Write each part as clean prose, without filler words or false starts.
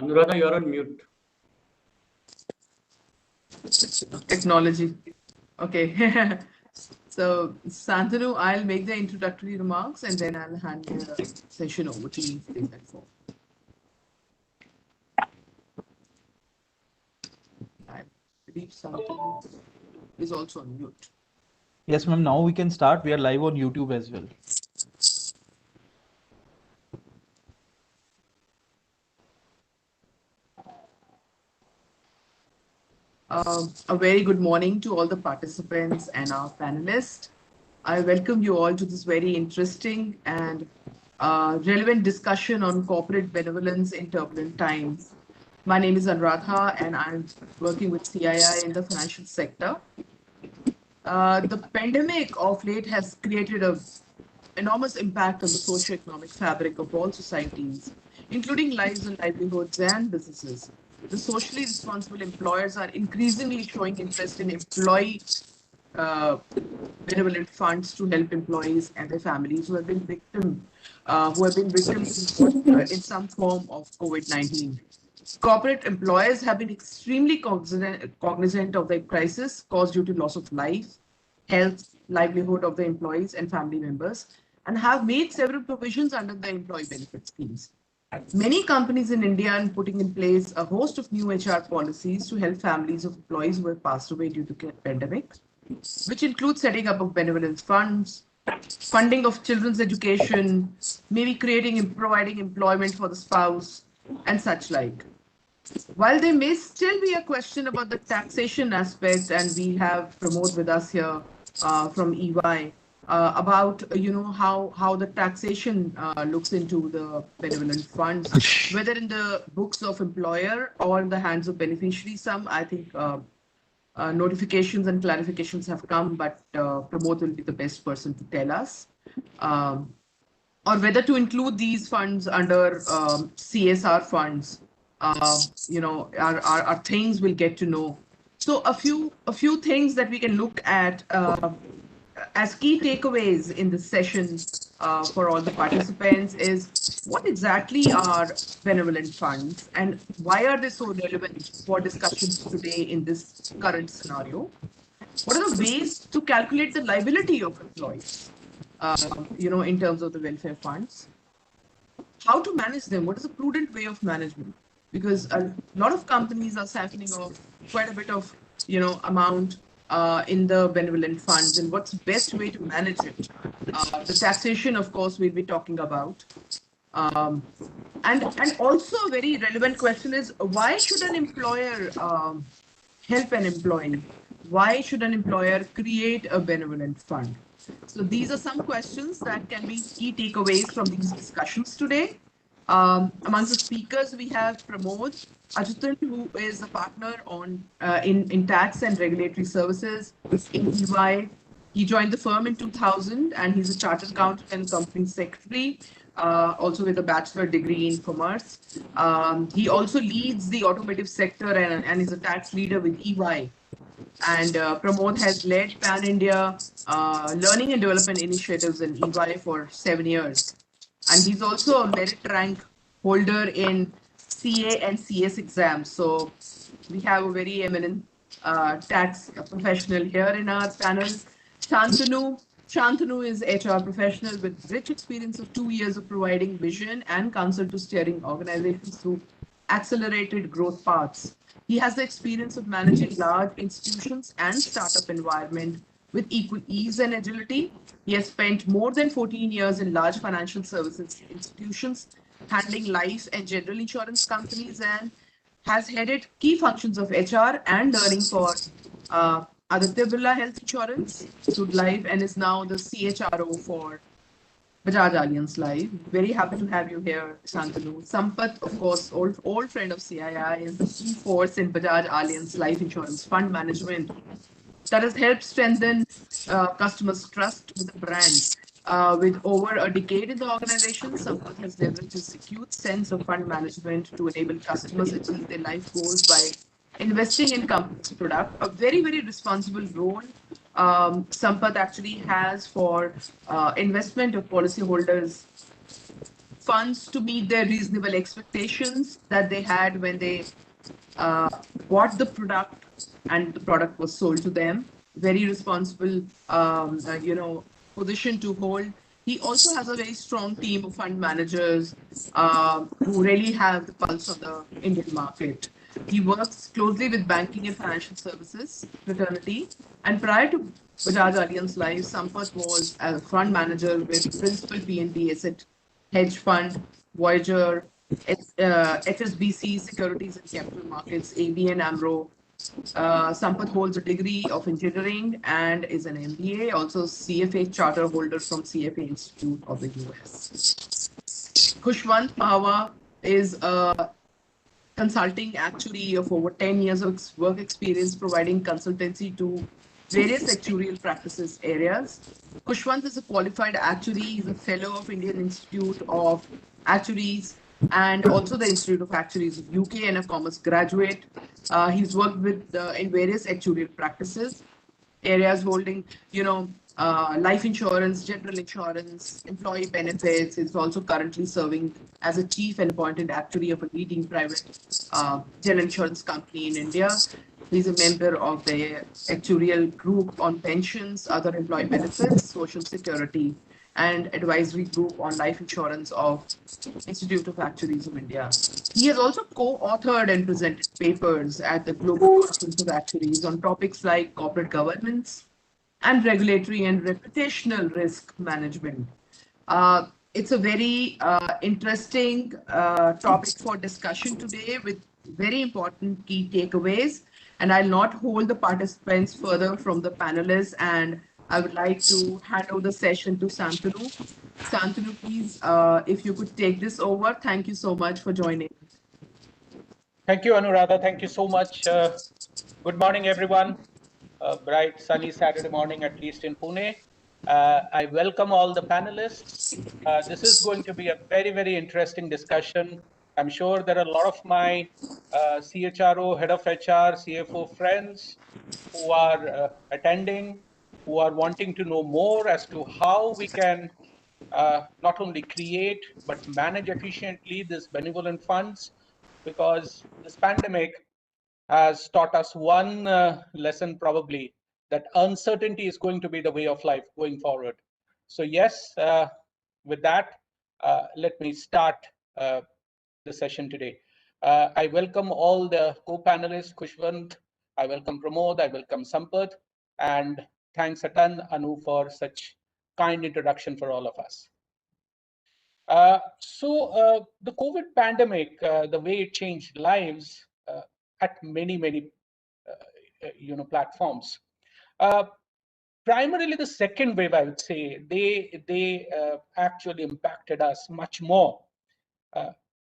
Anuradha, you're on mute. Technology. Okay. So, Santanu, I'll make the introductory remarks and then I'll hand the session over to you for the event form. I believe Santanu is also on mute. Yes, ma'am. Now we can start. We are live on YouTube as well. A very good morning to all the participants and our panelists. I welcome you all to this very interesting and relevant discussion on corporate benevolence in turbulent times. My name is Anuradha and I'm working with CII in the financial sector. The pandemic of late has created an enormous impact on the socio-economic fabric of all societies, including lives and livelihoods and businesses. The socially responsible employers are increasingly showing interest in employee uh, benevolent funds to help employees and their families who have been victims in some form of COVID-19. Corporate employers have been extremely cognizant of the crisis caused due to loss of life, health, livelihood of the employees and family members, and have made several provisions under the employee benefit schemes. Many companies in India are putting in place a host of new HR policies to help families of employees who have passed away due to the pandemic, which include setting up of benevolence funds, funding of children's education, maybe creating and providing employment for the spouse, and such like. While there may still be a question about the taxation aspect, and we have Pramod with us here from EY about how the taxation looks into the benevolent funds, whether in the books of employer or in the hands of beneficiaries. Some I think notifications and clarifications have come, but Pramod will be the best person to tell us. Or whether to include these funds under CSR funds, are things we'll get to know. So a few things that we can look at as key takeaways in this session for all the participants is what exactly are benevolent funds and why are they so relevant for discussions today in this current scenario? What are the ways to calculate the liability of employees, in terms of the welfare funds? How to manage them? What is a prudent way of management? Because a lot of companies are siphoning off quite a bit of, amount in the benevolent funds, and what's the best way to manage it? The taxation, of course, we'll be talking about. Um, and also a very relevant question is why should an employer help an employee? Why should an employer create a benevolent fund? So these are some questions that can be key takeaways from these discussions today. Amongst the speakers, we have Pramod Ajutan, who is a partner in tax and regulatory services in EY. He joined the firm in 2000 and he's a chartered accountant and company secretary, also with a bachelor degree in commerce. He also leads the automotive sector and is a tax leader with EY. And Pramod has led Pan India learning and development initiatives in EY for 7 years. And he's also a merit rank holder in CA and CS exams. So we have a very eminent tax professional here in our panel. Shantanu. Shantanu is HR professional with rich experience of 2 years of providing vision and counsel to steering organizations through accelerated growth paths. He has the experience of managing large institutions and startup environment with equal ease and agility. He has spent more than 14 years in large financial services institutions, handling life and general insurance companies, and has headed key functions of HR and learning for Aditya Birla Health Insurance, Sud Life, and is now the CHRO for Bajaj Allianz Life. Very happy to have you here, Shantanu. Sampath, of course, old friend of CII, is the key force in Bajaj Allianz Life Insurance Fund Management that has helped strengthen customers' trust with the brand. With over a decade in the organization, Sampath has leveraged his acute sense of fund management to enable customers achieve their life goals by investing in company's product. A very, very responsible role Sampath actually has for investment of policyholders' funds to meet their reasonable expectations that they had when they uh, bought the product and the product was sold to them. Very responsible, position to hold. He also has a very strong team of fund managers who really have the pulse of the Indian market. He works closely with banking and financial services fraternity. And prior to Bajaj Allianz Life, Sampath was a fund manager with Principal PNB Asset Hedge Fund, Voyager, HSBC Securities and Capital Markets, ABN AMRO. Sampath holds a degree of engineering and is an MBA, also CFA charter holder from CFA Institute of the US. Khushwant Pahwa is a consulting actuary of over 10 years of work experience providing consultancy to various actuarial practices areas. Kushwant is a qualified actuary. He's a fellow of Indian Institute of Actuaries and also the Institute of Actuaries of UK and a commerce graduate. He's worked with in various actuarial practices areas holding, life insurance, general insurance, employee benefits. He's also currently serving as a chief and appointed actuary of a leading private general insurance company in India. He's a member of the actuarial group on pensions, other employee benefits, social security, and advisory group on life insurance of Institute of Actuaries of India. He has also co-authored and presented papers at the Global Conference of Actuaries on topics like corporate governance and regulatory and reputational risk management. It's a very interesting topic for discussion today with very important key takeaways. And I'll not hold the participants further from the panelists. And I would like to hand over the session to Santanu. Santanu, please, if you could take this over. Thank you so much for joining. Thank you, Anuradha. Thank you so much. Good morning, everyone. Bright, sunny Saturday morning, at least in Pune. I welcome all the panelists. This is going to be a very, very interesting discussion. I'm sure there are a lot of my CHRO, head of HR, CFO friends who are attending, who are wanting to know more as to how we can not only create but manage efficiently these benevolent funds, because this pandemic has taught us one lesson probably, that uncertainty is going to be the way of life going forward. So yes, with that, let me start the session today. I welcome all the co-panelists, Kushwant, I welcome Pramod, I welcome Sampath, and thanks a ton, Anu, for such kind introduction for all of us. The COVID pandemic, the way it changed lives at many platforms. Primarily, the second wave, I would say, they actually impacted us much more.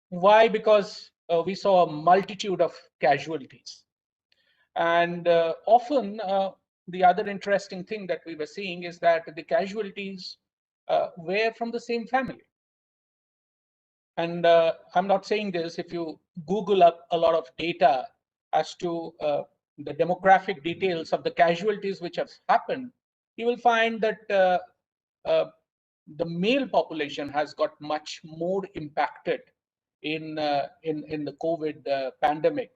Why? Because we saw a multitude of casualties, and often the other interesting thing that we were seeing is that the casualties were from the same family. And I'm not saying this, if you Google up a lot of data as to the demographic details of the casualties which have happened, you will find that the male population has got much more impacted in the COVID pandemic.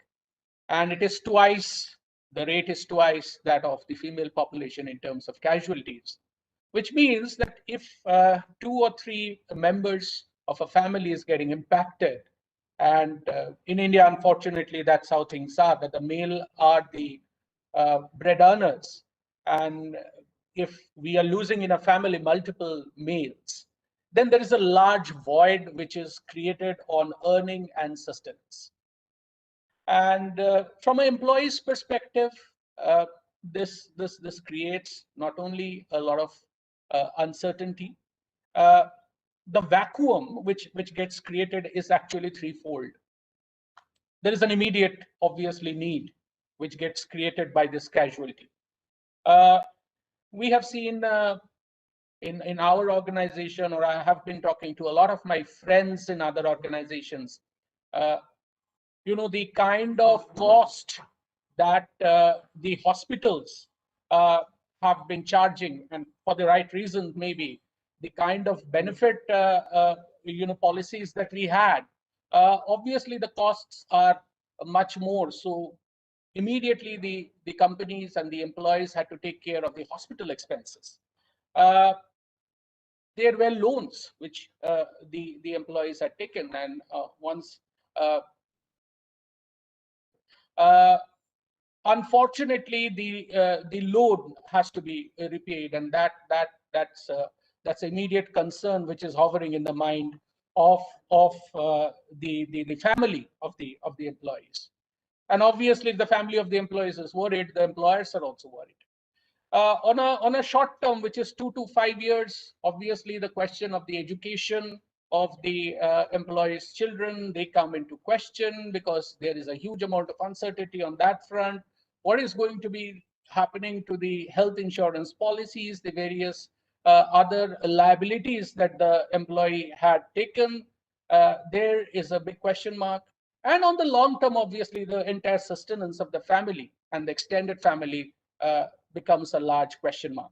And it is twice, the rate is twice that of the female population in terms of casualties, which means that if 2 or 3 members of a family is getting impacted, and in India, unfortunately, that's how things are, that the male are the bread earners. And if we are losing in a family multiple males, then there is a large void which is created on earning and sustenance. And from an employee's perspective, this creates not only a lot of uncertainty. The vacuum which gets created is actually threefold. There is an immediate, obviously, need which gets created by this casualty. We have seen in our organization, or I have been talking to a lot of my friends in other organizations, the kind of cost that the hospitals have been charging, and for the right reasons, maybe the kind of benefit policies that we had, obviously the costs are much more. So immediately the companies and the employees had to take care of the hospital expenses. There were loans which the employees had taken, and once uh, unfortunately the loan has to be repaid, and that's immediate concern which is hovering in the mind of the family of the employees. And obviously if the family of the employees is worried, the employers are also worried. On a short term, which is 2 to 5 years, obviously the question of the education of the employees' children, they come into question because there is a huge amount of uncertainty on that front. What is going to be happening to the health insurance policies, the various other liabilities that the employee had taken? There is a big question mark. And on the long term, obviously, the entire sustenance of the family and the extended family becomes a large question mark.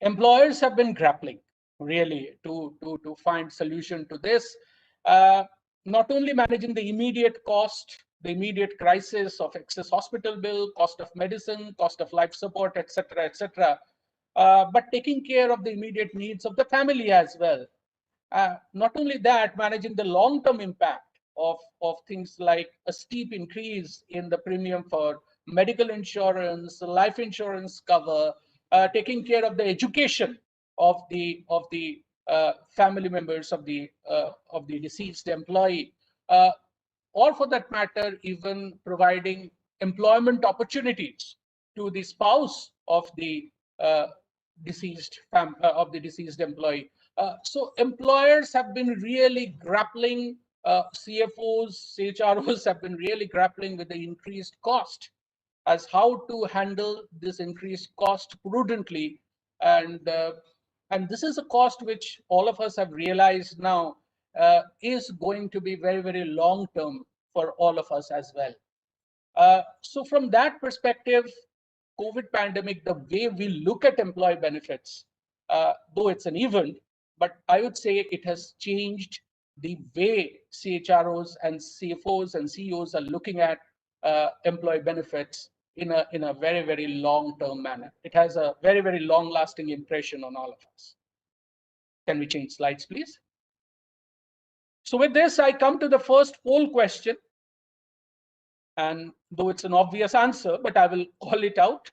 Employers have been grappling really to find solution to this, not only managing the immediate cost, the immediate crisis of excess hospital bill, cost of medicine, cost of life support, etc., etc., but taking care of the immediate needs of the family as well. Not only that, managing the long-term impact of things like a steep increase in the premium for medical insurance, life insurance cover, taking care of the education of the family members of the deceased employee, or for that matter, even providing employment opportunities to the spouse of the uh, of the deceased employee. So employers have been really grappling, CFOs, CHROs have been really grappling with the increased cost as how to handle this increased cost prudently. And this is a cost which all of us have realized now is going to be very, very long term for all of us as well. So from that perspective, COVID pandemic, the way we look at employee benefits, though it's an event, but I would say it has changed the way CHROs and CFOs and CEOs are looking at employee benefits in a very, very long-term manner. It has a very, very long-lasting impression on all of us. Can we change slides, please? So with this, I come to the first poll question. And though it's an obvious answer, but I will call it out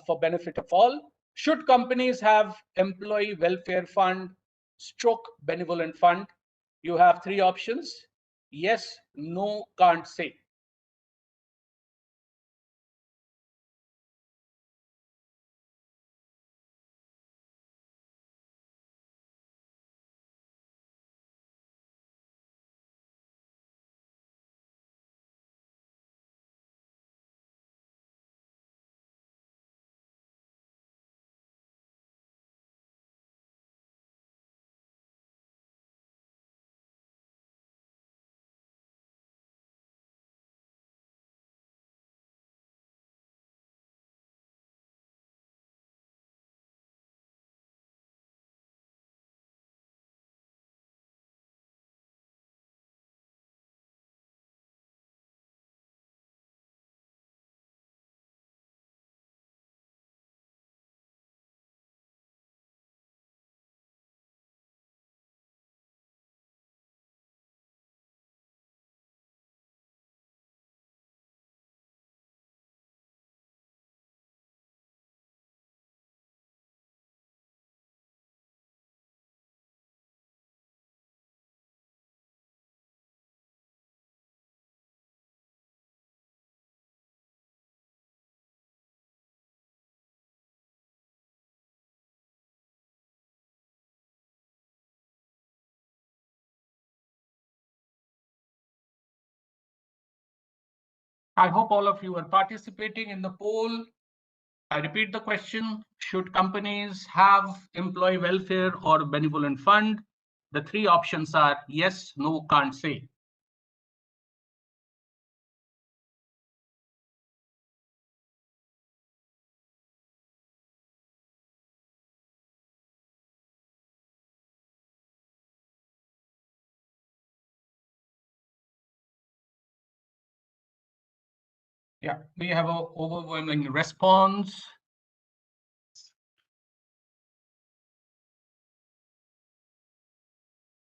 for benefit of all. Should companies have employee welfare fund stroke benevolent fund? You have three options: yes, no, can't say. I hope all of you are participating in the poll. I repeat the question: should companies have employee welfare or benevolent fund? The three options are yes, no, can't say. Yeah, we have an overwhelming response.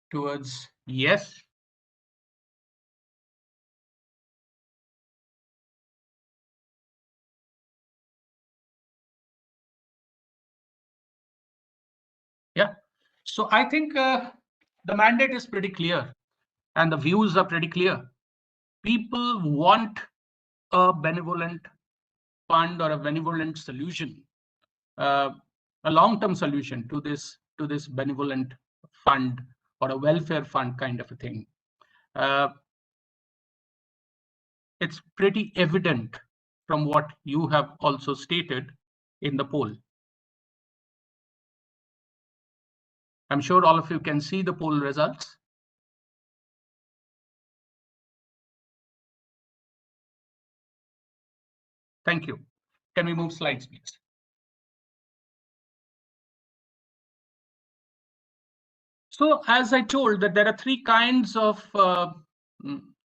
Towards yes. Yeah, so I think the mandate is pretty clear and the views are pretty clear. People want a benevolent fund or a benevolent solution, a long-term solution to this benevolent fund or a welfare fund kind of a thing. It's pretty evident from what you have also stated in the poll. I'm sure all of you can see the poll results. Thank you. Can we move slides, please? So as I told that there are three kinds of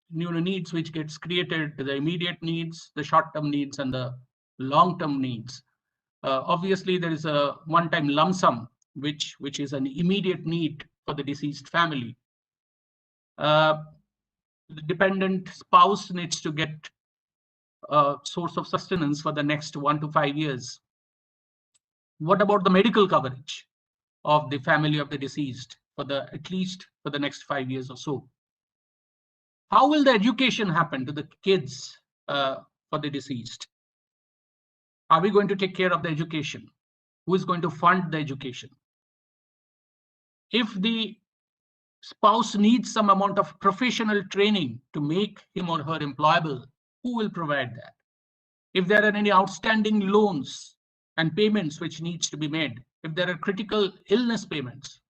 needs which gets created: the immediate needs, the short-term needs, and the long-term needs. Obviously, there is a one-time lump sum, which is an immediate need for the deceased family. The dependent spouse needs to get a source of sustenance for the next 1 to 5 years. What about the medical coverage of the family of the deceased for at least for the next 5 years or so? How will the education happen to the kids for the deceased? Are we going to take care of the education? Who is going to fund the education? If the spouse needs some amount of professional training to make him or her employable, who will provide that? If there are any outstanding loans and payments which needs to be made, if there are critical illness payments,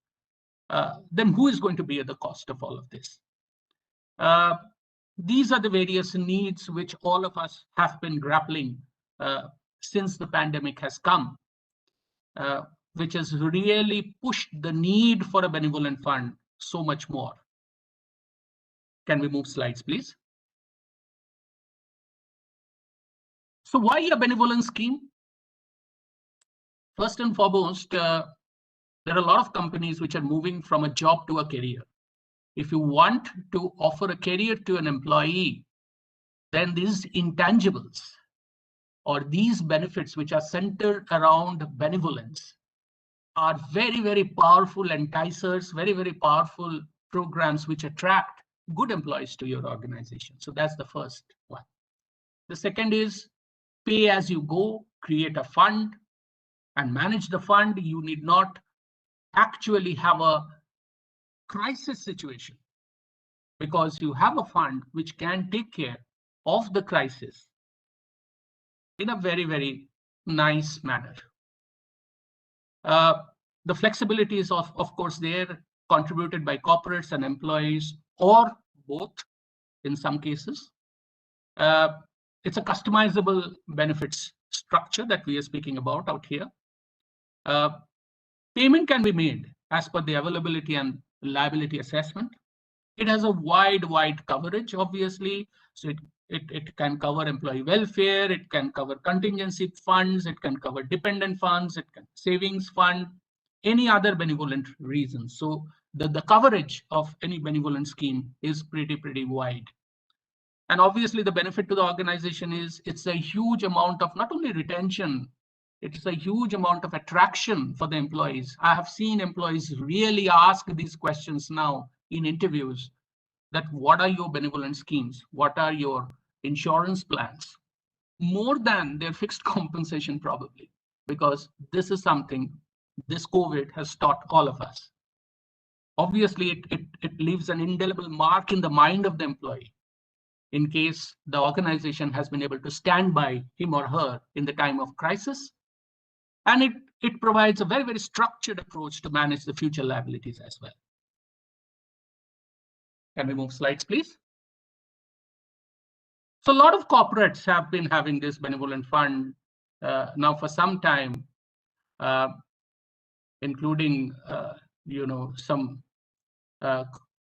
then who is going to bear the cost of all of this? These are the various needs which all of us have been grappling since the pandemic has come, which has really pushed the need for a benevolent fund so much more. Can we move slides, please? So why a benevolent scheme? First and foremost, there are a lot of companies which are moving from a job to a career. If you want to offer a career to an employee, then these intangibles or these benefits which are centered around benevolence are very, very powerful enticers, very, very powerful programs which attract good employees to your organization. So that's the first one. The second is pay as you go, create a fund and manage the fund. You need not actually have a crisis situation because you have a fund which can take care of the crisis in a very, very nice manner. The flexibility is of course there, contributed by corporates and employees or both in some cases. It's a customizable benefits structure that we are speaking about out here. Payment can be made as per the availability and liability assessment. It has a wide coverage, obviously. So it can cover employee welfare, it can cover contingency funds, it can cover dependent funds, it can savings fund, any other benevolent reason. So the coverage of any benevolent scheme is pretty wide. And obviously the benefit to the organization is it's a huge amount of not only retention, it's a huge amount of attraction for the employees. I have seen employees really ask these questions now in interviews, that what are your benevolent schemes? What are your insurance plans? More than their fixed compensation probably, because this is something this COVID has taught all of us. Obviously, it leaves an indelible mark in the mind of the employee in case the organization has been able to stand by him or her in the time of crisis. And it provides a very structured approach to manage the future liabilities as well. Can we move slides, please? So a lot of corporates have been having this benevolent fund now for some time, including some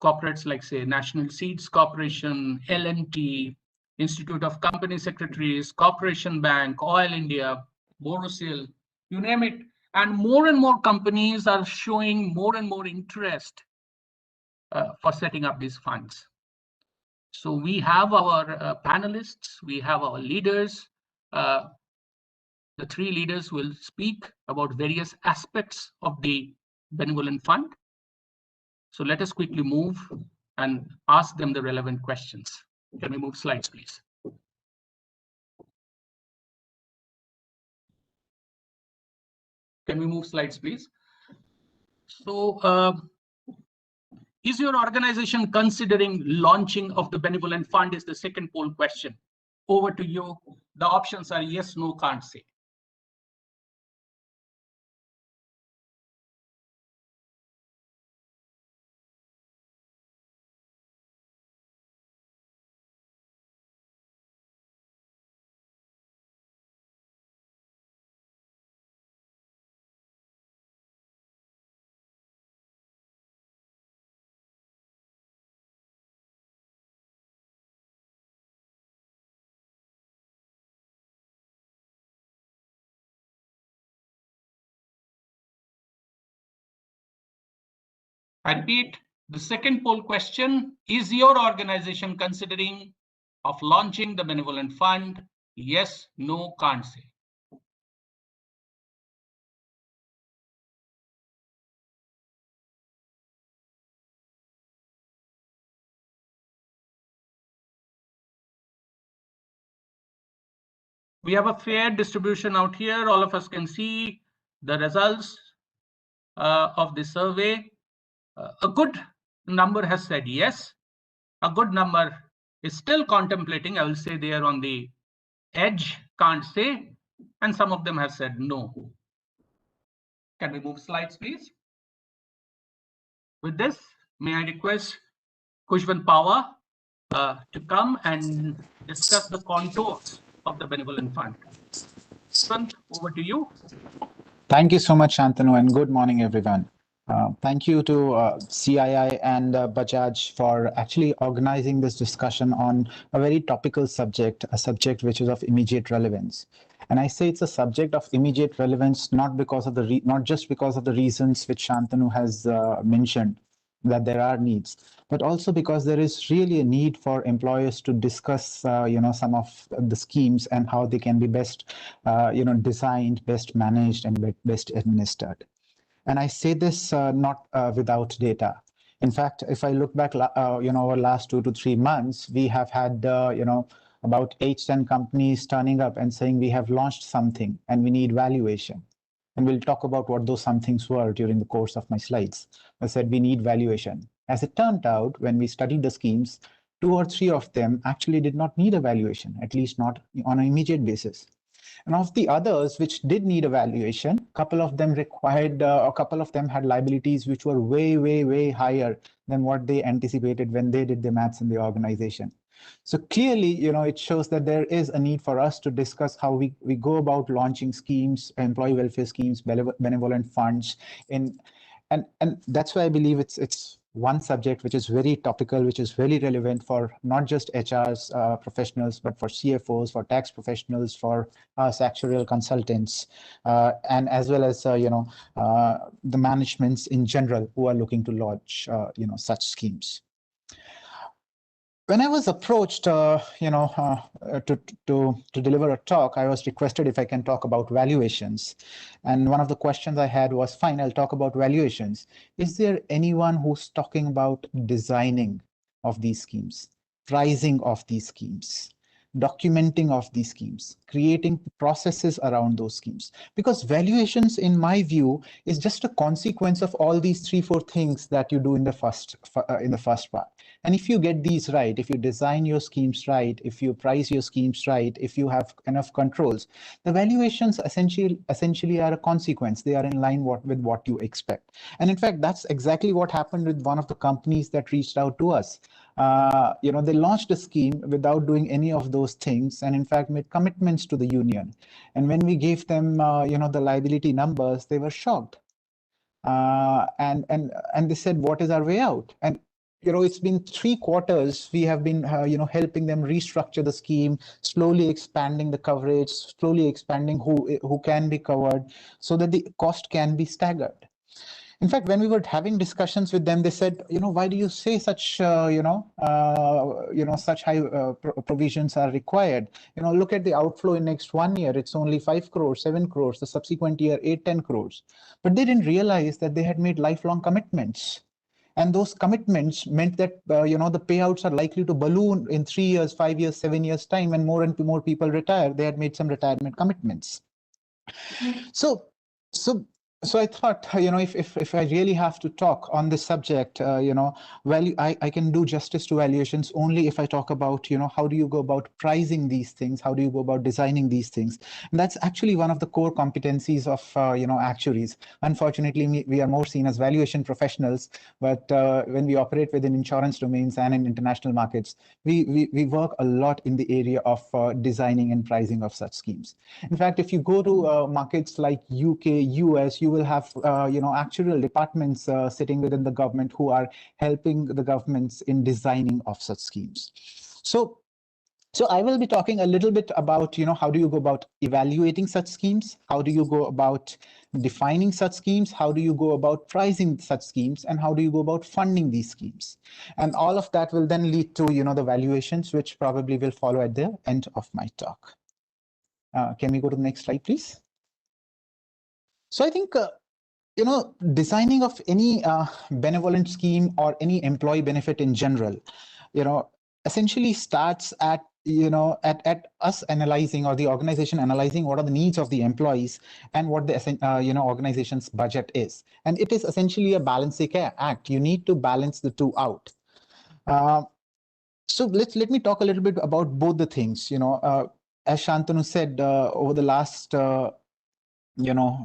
corporates like say National Seeds Corporation, L&T, Institute of Company Secretaries, Corporation Bank, Oil India, Borosil, you name it. And more companies are showing more and more interest for setting up these funds. So we have our panelists, we have our leaders. The three leaders will speak about various aspects of the Benevolent Fund. So let us quickly move and ask them the relevant questions. Can we move slides, please? Can we move slides, please? So, is your organization considering launching of the Benevolent Fund is the second poll question. Over to you. The options are yes, no, can't say. I repeat, the second poll question, is your organization considering of launching the Benevolent Fund? Yes, no, can't say. We have a fair distribution out here. All of us can see the results of the survey. A good number has said yes. A good number is still contemplating. I will say they are on the edge, can't say. And some of them have said no. Can we move slides, please? With this, may I request Kushwant Pawar to come and discuss the contours of the Benevolent Fund. Kushwant, over to you. Thank you so much, Shantanu, and good morning, everyone. Thank you to CII and Bajaj for actually organizing this discussion on a very topical subject, a subject which is of immediate relevance. And I say it's a subject of immediate relevance not just because of the reasons which Shantanu has mentioned, that there are needs, but also because there is really a need for employers to discuss, some of the schemes and how they can be best, designed, best managed, and best administered. And I say this not without data. In fact, if I look back, over last 2 to 3 months, we have had, about 8-10 companies turning up and saying we have launched something and we need valuation. And we'll talk about what those somethings were during the course of my slides. I said we need valuation. As it turned out, when we studied the schemes, 2 or 3 of them actually did not need a valuation, at least not on an immediate basis. And of the others which did need a valuation, a couple of them had liabilities which were way higher than what they anticipated when they did the maths in the organization. So clearly, it shows that there is a need for us to discuss how we go about launching schemes, employee welfare schemes, benevolent funds, and that's why I believe it's one subject which is very topical, which is very relevant for not just HR's professionals, but for CFOs, for tax professionals, for us actuarial consultants, and as well as the managements in general who are looking to launch such schemes. When I was approached, to deliver a talk, I was requested if I can talk about valuations. And one of the questions I had was, fine, I'll talk about valuations. Is there anyone who's talking about designing of these schemes, pricing of these schemes, documenting of these schemes, creating processes around those schemes? Because valuations, in my view, is just a consequence of all these 3-4 things that you do in the first part. And if you get these right, if you design your schemes right, if you price your schemes right, if you have enough controls, the valuations essentially are a consequence. They are in line with what you expect. And in fact, that's exactly what happened with one of the companies that reached out to us. They launched a scheme without doing any of those things, and in fact made commitments to the union. And when we gave them, the liability numbers, they were shocked. And they said, "What is our way out?" And it's been 3 quarters. We have been, helping them restructure the scheme, slowly expanding the coverage, slowly expanding who can be covered, so that the cost can be staggered. In fact, when we were having discussions with them, they said, why do you say such, such high provisions are required? Look at the outflow in next 1 year. It's only 5 crores, 7 crores. The subsequent year, 8, 10 crores. But they didn't realize that they had made lifelong commitments. And those commitments meant that, the payouts are likely to balloon in 3 years, 5 years, 7 years time, when more and more people retire. They had made some retirement commitments. So, so so I thought, if I really have to talk on this subject, I can do justice to valuations only if I talk about, how do you go about pricing these things? How do you go about designing these things? And that's actually one of the core competencies of, actuaries. Unfortunately, we are more seen as valuation professionals, but when we operate within insurance domains and in international markets, we work a lot in the area of designing and pricing of such schemes. In fact, if you go to markets like UK, US, you will have, actuarial departments sitting within the government who are helping the governments in designing of such schemes. So I will be talking a little bit about, how do you go about evaluating such schemes? How do you go about defining such schemes? How do you go about pricing such schemes? And how do you go about funding these schemes? And all of that will then lead to, the valuations, which probably will follow at the end of my talk. Can we go to the next slide, please? So I think, designing of any benevolent scheme or any employee benefit in general, essentially starts at, at us analyzing, or the organization analyzing, what are the needs of the employees and what the, organization's budget is. And it is essentially a balancing act. You need to balance the two out. So let me talk a little bit about both the things. As Shantanu said, over the last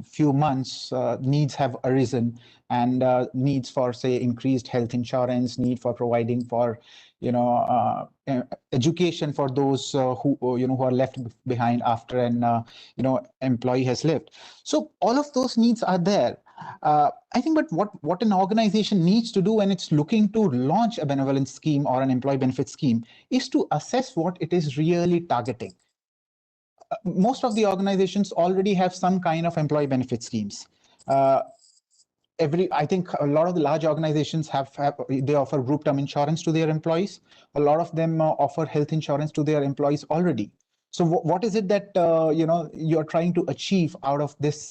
few months, needs have arisen, and needs for, say, increased health insurance, need for providing for, education for those who are left behind after an, employee has left. So all of those needs are there. I think, but what an organization needs to do when it's looking to launch a benevolent scheme or an employee benefit scheme is to assess what it is really targeting. Most of the organizations already have some kind of employee benefit schemes. I think a lot of the large organizations they offer group term insurance to their employees. A lot of them offer health insurance to their employees already. So what is it that you're trying to achieve out of this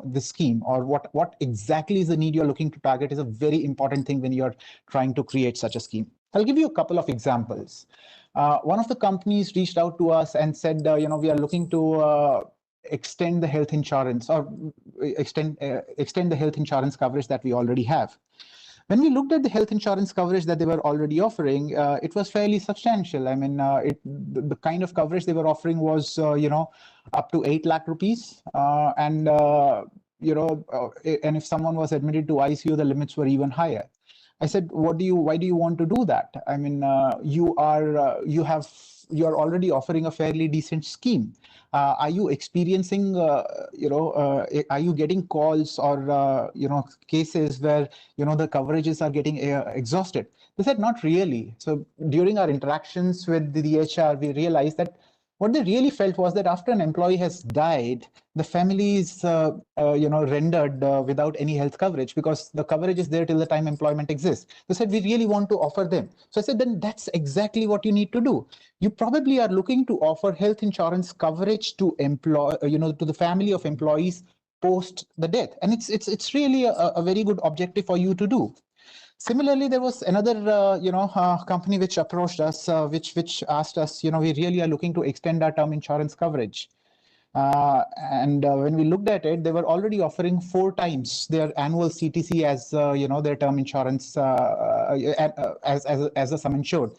this scheme, or what exactly is the need you're looking to target is a very important thing when you're trying to create such a scheme. I'll give you a couple of examples. One of the companies reached out to us and said, we are looking to extend the health insurance, or extend the health insurance coverage that we already have. When we looked at the health insurance coverage that they were already offering, it was fairly substantial. I mean, the kind of coverage they were offering was, up to 8 lakh rupees. And if someone was admitted to ICU, the limits were even higher. I said, why do you want to do that? I mean, you are already offering a fairly decent scheme. Are you experiencing, are you getting calls or, cases where, the coverages are getting exhausted? They said, not really. So during our interactions with the HR, we realized that what they really felt was that after an employee has died, the family is, rendered without any health coverage, because the coverage is there till the time employment exists. They said, we really want to offer them. So I said, then that's exactly what you need to do. You probably are looking to offer health insurance coverage to to the family of employees post the death, and it's really a very good objective for you to do. Similarly, there was another, company which approached us, which asked us, we really are looking to extend our term insurance coverage. And when we looked at it, they were already offering 4 times their annual CTC as, their term insurance as a sum insured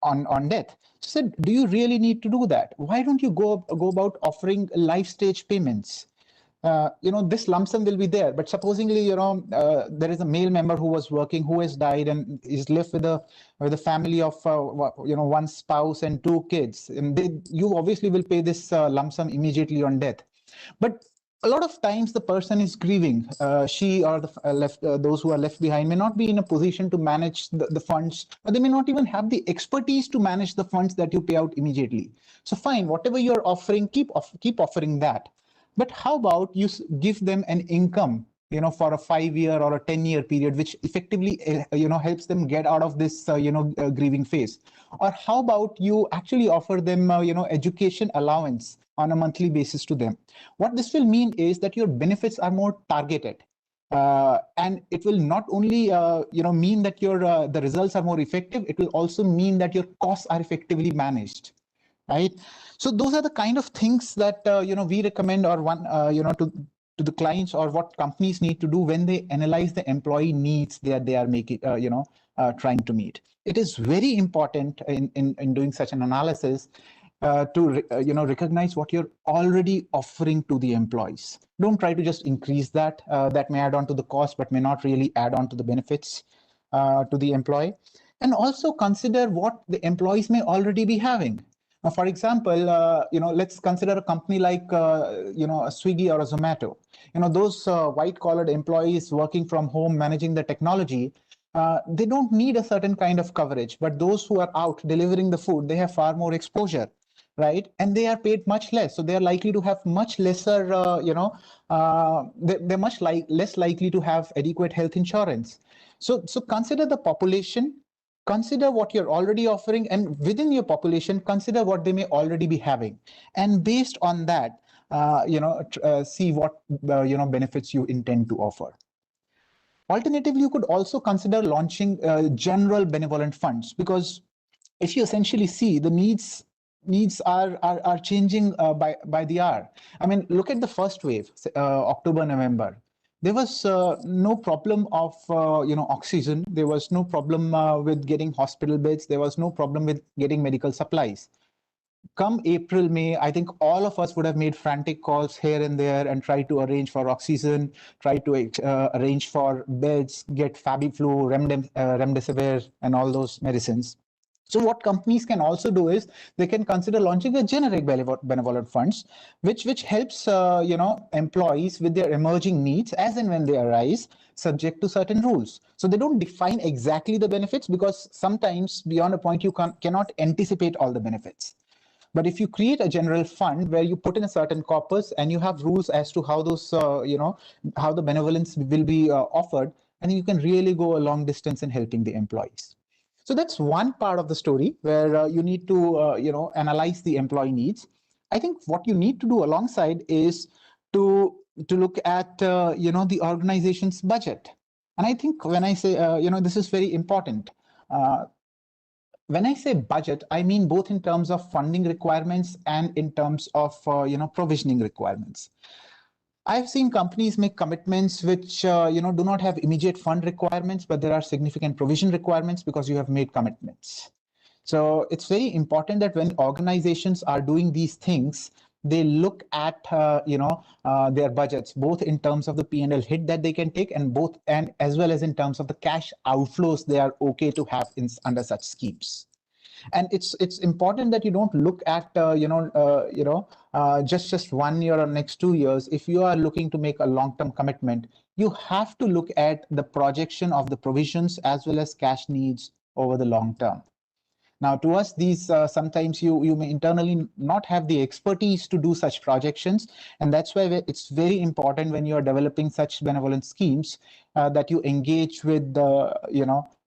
on death. So said, do you really need to do that? Why don't you go about offering life stage payments? This lump sum will be there, but supposingly, there is a male member who was working, who has died and is left with a family of, one spouse and 2 kids. And you obviously will pay this lump sum immediately on death. But a lot of times the person is grieving. She or those who are left behind may not be in a position to manage the funds, or they may not even have the expertise to manage the funds that you pay out immediately. So fine, whatever you're offering, keep offering that. But how about you give them an income, for a 5-year or a 10-year period, which effectively, helps them get out of this, grieving phase. Or how about you actually offer them, education allowance on a monthly basis to them. What this will mean is that your benefits are more targeted. And it will not only mean that your the results are more effective, it will also mean that your costs are effectively managed, right? So those are the kind of things that we recommend, or to the clients, or what companies need to do when they analyze the employee needs that they are making, trying to meet. It is very important in doing such an analysis to recognize what you're already offering to the employees. Don't try to just increase that. That may add on to the cost, but may not really add on to the benefits to the employee. And also consider what the employees may already be having. For example, let's consider a company like a Swiggy or a Zomato. Those white-collared employees working from home, managing the technology. They don't need a certain kind of coverage, but those who are out delivering the food, they have far more exposure, right? And they are paid much less, so they are likely to have much lesser, they're much less likely to have adequate health insurance. So consider the population. Consider what you're already offering, and within your population, consider what they may already be having. And based on that, see what benefits you intend to offer. Alternatively, you could also consider launching general benevolent funds, because if you essentially see the needs are changing by the hour. I mean, look at the first wave, October, November. There was no problem of oxygen. There was no problem with getting hospital beds. There was no problem with getting medical supplies. Come April, May, I think all of us would have made frantic calls here and there and tried to arrange for oxygen, try to arrange for beds, get Fabiflu, Remdesivir, and all those medicines. So what companies can also do is they can consider launching a generic benevolent funds, which helps employees with their emerging needs as and when they arise, subject to certain rules. So they don't define exactly the benefits, because sometimes beyond a point you cannot anticipate all the benefits. But if you create a general fund where you put in a certain corpus and you have rules as to how those, how the benevolence will be offered, and you can really go a long distance in helping the employees. So that's one part of the story where you need to, analyze the employee needs. I think what you need to do alongside is to look at, the organization's budget. And I think when I say, this is very important. When I say budget, I mean both in terms of funding requirements and in terms of provisioning requirements. I've seen companies make commitments which do not have immediate fund requirements, but there are significant provision requirements because you have made commitments. So it's very important that when organizations are doing these things, they look at their budgets, both in terms of the P&L hit that they can take, and as well as in terms of the cash outflows they are okay to have under such schemes. And it's important that you don't look at just 1 year or next 2 years. If you are looking to make a long-term commitment, you have to look at the projection of the provisions as well as cash needs over the long term. Now, to us, these sometimes you may internally not have the expertise to do such projections, and that's why it's very important when you are developing such benevolent schemes that you engage with the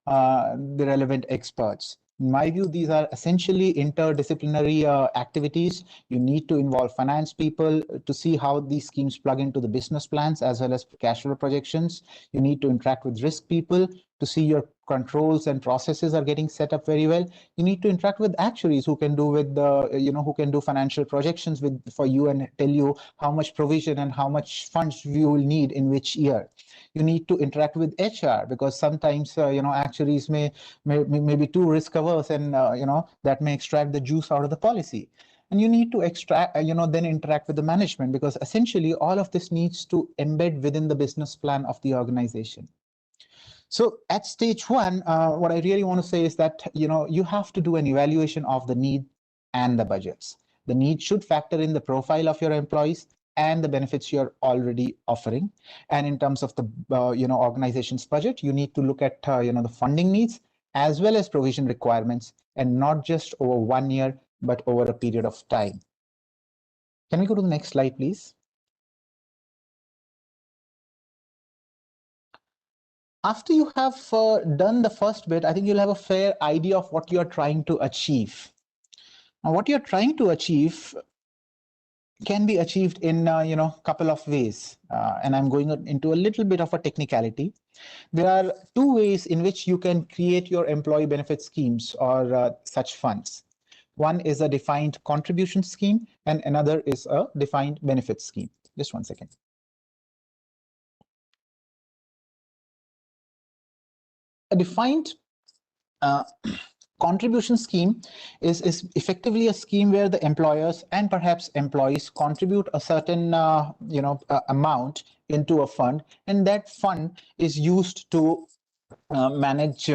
relevant experts. In my view, these are essentially interdisciplinary activities. You need to involve finance people to see how these schemes plug into the business plans as well as cash flow projections. You need to interact with risk people to see your controls and processes are getting set up very well. You need to interact with actuaries who can do who can do financial projections for you and tell you how much provision and how much funds you will need in which year. You need to interact with HR, because sometimes actuaries may be too risk averse, and that may extract the juice out of the policy. And you need to then interact with the management, because essentially all of this needs to embed within the business plan of the organization. So at stage one, what I really want to say is that you have to do an evaluation of the need and the budgets. The need should factor in the profile of your employees. and the benefits you're already offering. And in terms of the organization's budget, you need to look at the funding needs as well as provision requirements, and not just over 1 year, but over a period of time. Can we go to the next slide, please? After you have done the first bit, I think you'll have a fair idea of what you're trying to achieve. Now, what you're trying to achieve can be achieved in couple of ways, and I'm going into a little bit of a technicality. There are two ways in which you can create your employee benefit schemes or such funds. One is a defined contribution scheme, and another is a defined benefit scheme. Just one second. A defined contribution scheme is effectively a scheme where the employers and perhaps employees contribute a certain amount into a fund, and that fund is used to manage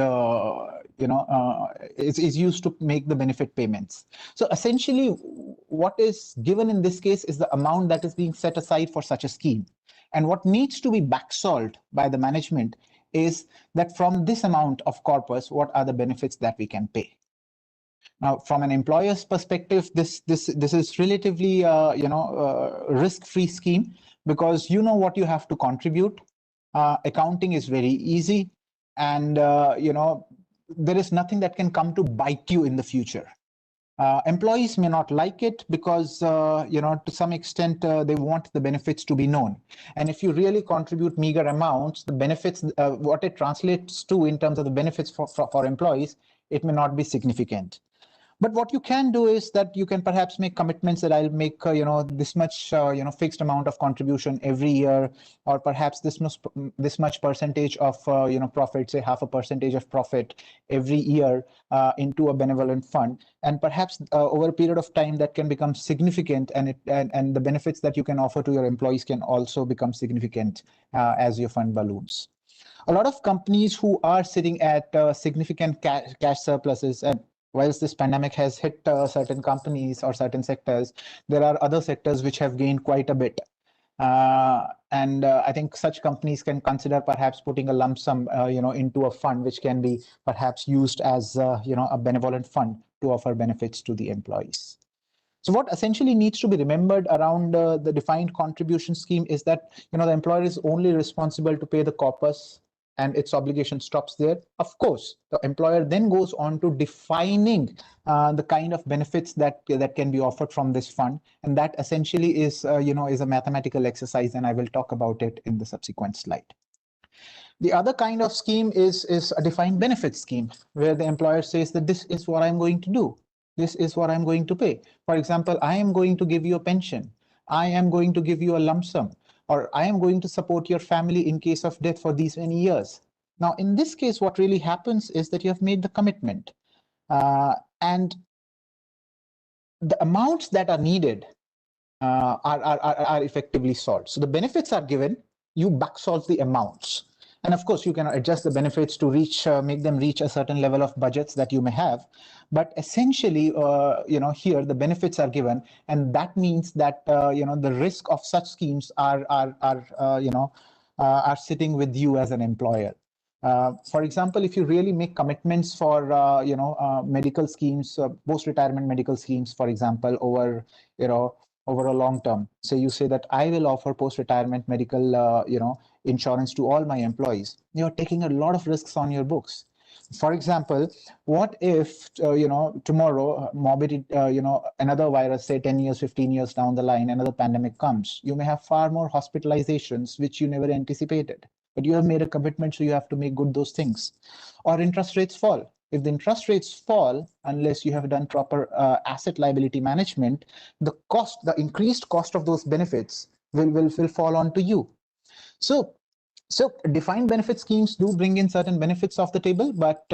is used to make the benefit payments. So essentially what is given in this case is the amount that is being set aside for such a scheme, and what needs to be backsolved by the management is that from this amount of corpus, what are the benefits that we can pay. Now, from an employer's perspective, this is relatively risk-free scheme, because you know what you have to contribute. Accounting is very easy, and there is nothing that can come to bite you in the future. Employees may not like it because, to some extent, they want the benefits to be known. And if you really contribute meager amounts, the benefits, what it translates to in terms of the benefits for employees, it may not be significant. But what you can do is that you can perhaps make commitments that I'll make, this much, fixed amount of contribution every year, or perhaps this much percentage of, profit, say 0.5% of profit every year into a benevolent fund. And perhaps over a period of time that can become significant, and the benefits that you can offer to your employees can also become significant as your fund balloons. A lot of companies who are sitting at significant cash surpluses, and whilst this pandemic has hit certain companies or certain sectors, there are other sectors which have gained quite a bit. And I think such companies can consider perhaps putting a lump sum, into a fund which can be perhaps used as, a benevolent fund to offer benefits to the employees. So what essentially needs to be remembered around the defined contribution scheme is that, the employer is only responsible to pay the corpus, and its obligation stops there. Of course, the employer then goes on to defining the kind of benefits that can be offered from this fund, and that essentially is a mathematical exercise, and I will talk about it in the subsequent slide. The other kind of scheme is a defined benefit scheme, where the employer says that this is what I'm going to do. This is what I'm going to pay. For example, I am going to give you a pension. I am going to give you a lump sum, or I am going to support your family in case of death for these many years. Now, in this case, what really happens is that you have made the commitment, and the amounts that are needed are effectively solved. So the benefits are given, you back solve the amounts. And of course, you can adjust the benefits to make them reach a certain level of budgets that you may have. But essentially, here the benefits are given, and that means that the risk of such schemes are sitting with you as an employer. For example, if you really make commitments for medical schemes, post-retirement medical schemes, for example, over a long term, say you say that I will offer post-retirement medical insurance to all my employees, you're taking a lot of risks on your books. For example, what if tomorrow morbidity, another virus, say 10 years, 15 years down the line, another pandemic comes, you may have far more hospitalizations which you never anticipated, but you have made a commitment, so you have to make good those things. Or interest rates fall. If the interest rates fall, unless you have done proper asset liability management, the increased cost of those benefits will fall onto you. So defined benefit schemes do bring in certain benefits off the table, but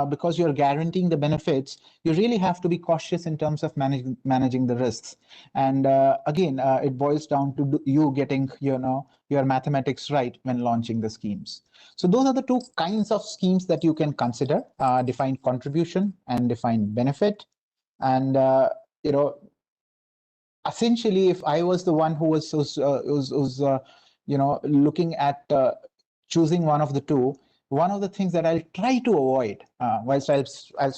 because you're guaranteeing the benefits, you really have to be cautious in terms of managing the risks. And again, it boils down to you getting your mathematics right when launching the schemes. So those are the two kinds of schemes that you can consider: defined contribution and defined benefit. And essentially, if I was the one who was looking at choosing one of the two, one of the things that I'll try to avoid, whilst I'll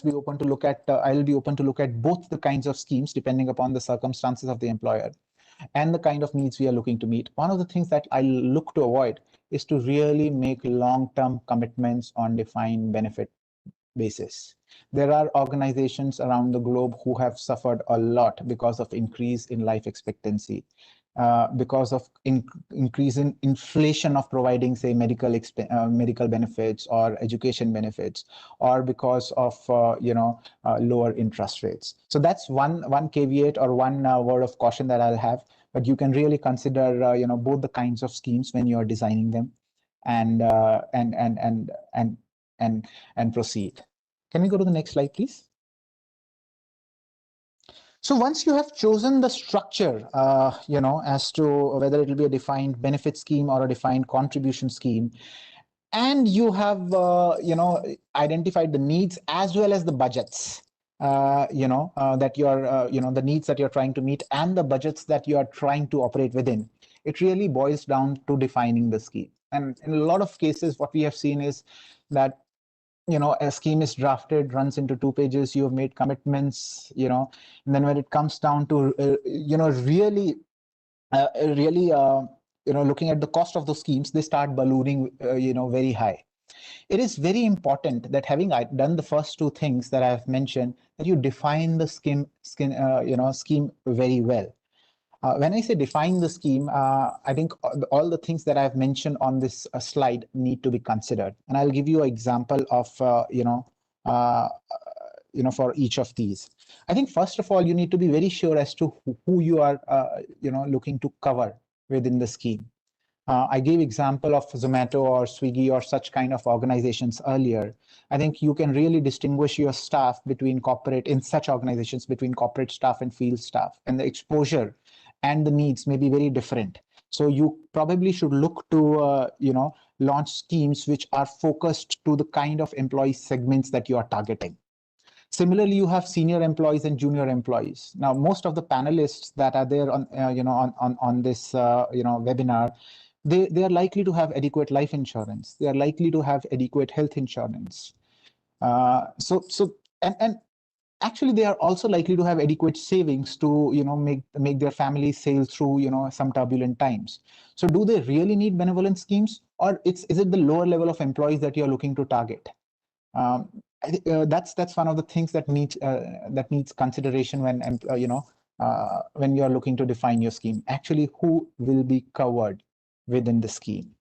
be open to look at, I'll be open to look at both the kinds of schemes depending upon the circumstances of the employer and the kind of needs we are looking to meet. One of the things that I look to avoid is to really make long-term commitments on defined benefit basis. There are organizations around the globe who have suffered a lot because of increase in life expectancy, because of increase in inflation of providing, say, medical benefits or education benefits, or because of lower interest rates. So that's one caveat or one word of caution that I'll have. But you can really consider both the kinds of schemes when you are designing them, and proceed. Can we go to the next slide, please? So once you have chosen the structure, as to whether it will be a defined benefit scheme or a defined contribution scheme, and you have, identified the needs as well as the budgets, that you're, the needs that you're trying to meet and the budgets that you are trying to operate within, it really boils down to defining the scheme. And in a lot of cases, what we have seen is that a scheme is drafted, runs into 2 pages, you have made commitments, and then when it comes down to looking at the cost of those schemes, they start ballooning very high. It is very important that, having done the first 2 things that I have mentioned, that you define the scheme very well. When I say define the scheme, I think all the things that I've mentioned on this slide need to be considered. And I'll give you an example of, for each of these. I think, first of all, you need to be very sure as to who you are, looking to cover within the scheme. I gave example of Zomato or Swiggy or such kind of organizations earlier. I think you can really distinguish your staff in such organizations between corporate staff and field staff, and the exposure and the needs may be very different. So you probably should look to, launch schemes which are focused to the kind of employee segments that you are targeting. Similarly, you have senior employees and junior employees. Now, most of the panelists that are there on, on this, webinar, they are likely to have adequate life insurance. They are likely to have adequate health insurance. And actually, they are also likely to have adequate savings to make their family sail through some turbulent times. So do they really need benevolent schemes, or is it the lower level of employees that you're looking to target? That's one of the things that needs consideration when you're looking to define your scheme. Actually, who will be covered within the scheme?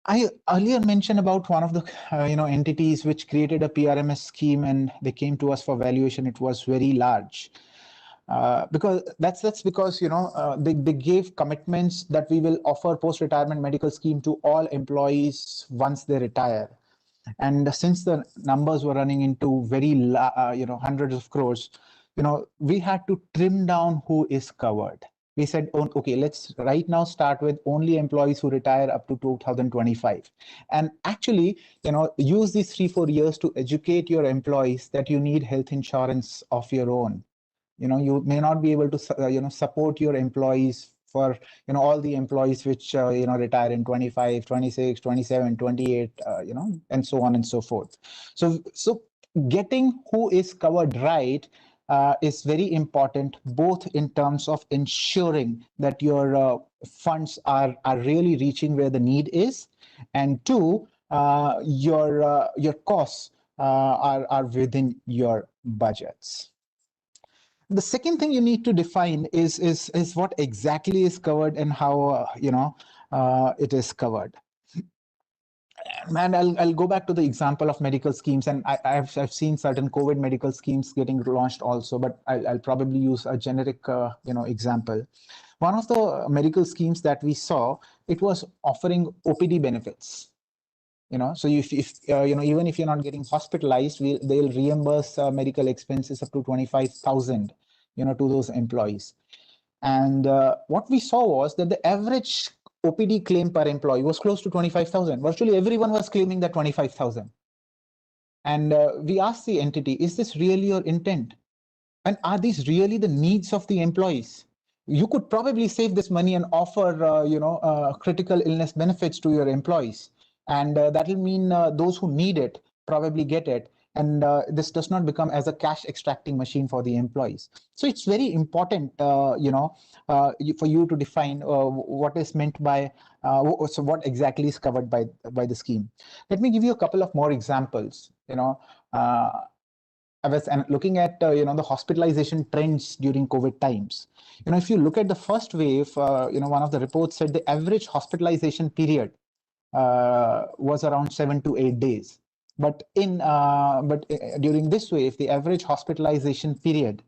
I earlier mentioned about one of the entities which created a PRMS scheme, and they came to us for valuation. It was very large, because that's because they gave commitments that we will offer post-retirement medical scheme to all employees once they retire. And since the numbers were running into very hundreds of crores, we had to trim down who is covered. We said, okay, let's right now start with only employees who retire up to 2025. And actually, use these 3-4 years to educate your employees that you need health insurance of your own. You may not be able to, support your employees for, all the employees which, retire in 25, 26, 27, 28, and so on and so forth. So getting who is covered right is very important, both in terms of ensuring that your funds are really reaching where the need is, and 2, your costs are within your budgets. The second thing you need to define is what exactly is covered and how it is covered. And I'll go back to the example of medical schemes, and I've seen certain COVID medical schemes getting launched also, but I'll probably use a generic example. One of the medical schemes that we saw, it was offering OPD benefits. So if even if you're not getting hospitalized, they'll reimburse medical expenses up to 25,000 to those employees. And what we saw was that the average OPD claim per employee was close to 25,000. Virtually everyone was claiming that 25,000. And we asked the entity, is this really your intent? And are these really the needs of the employees? You could probably save this money and offer, critical illness benefits to your employees. And that will mean those who need it probably get it. And this does not become as a cash extracting machine for the employees. So it's very important, for you to define what is meant by, so what exactly is covered by the scheme. Let me give you a couple of more examples. I was looking at the hospitalization trends during COVID times. If you look at the first wave, one of the reports said the average hospitalization period was around 7 to 8 days. But during this wave, the average hospitalization period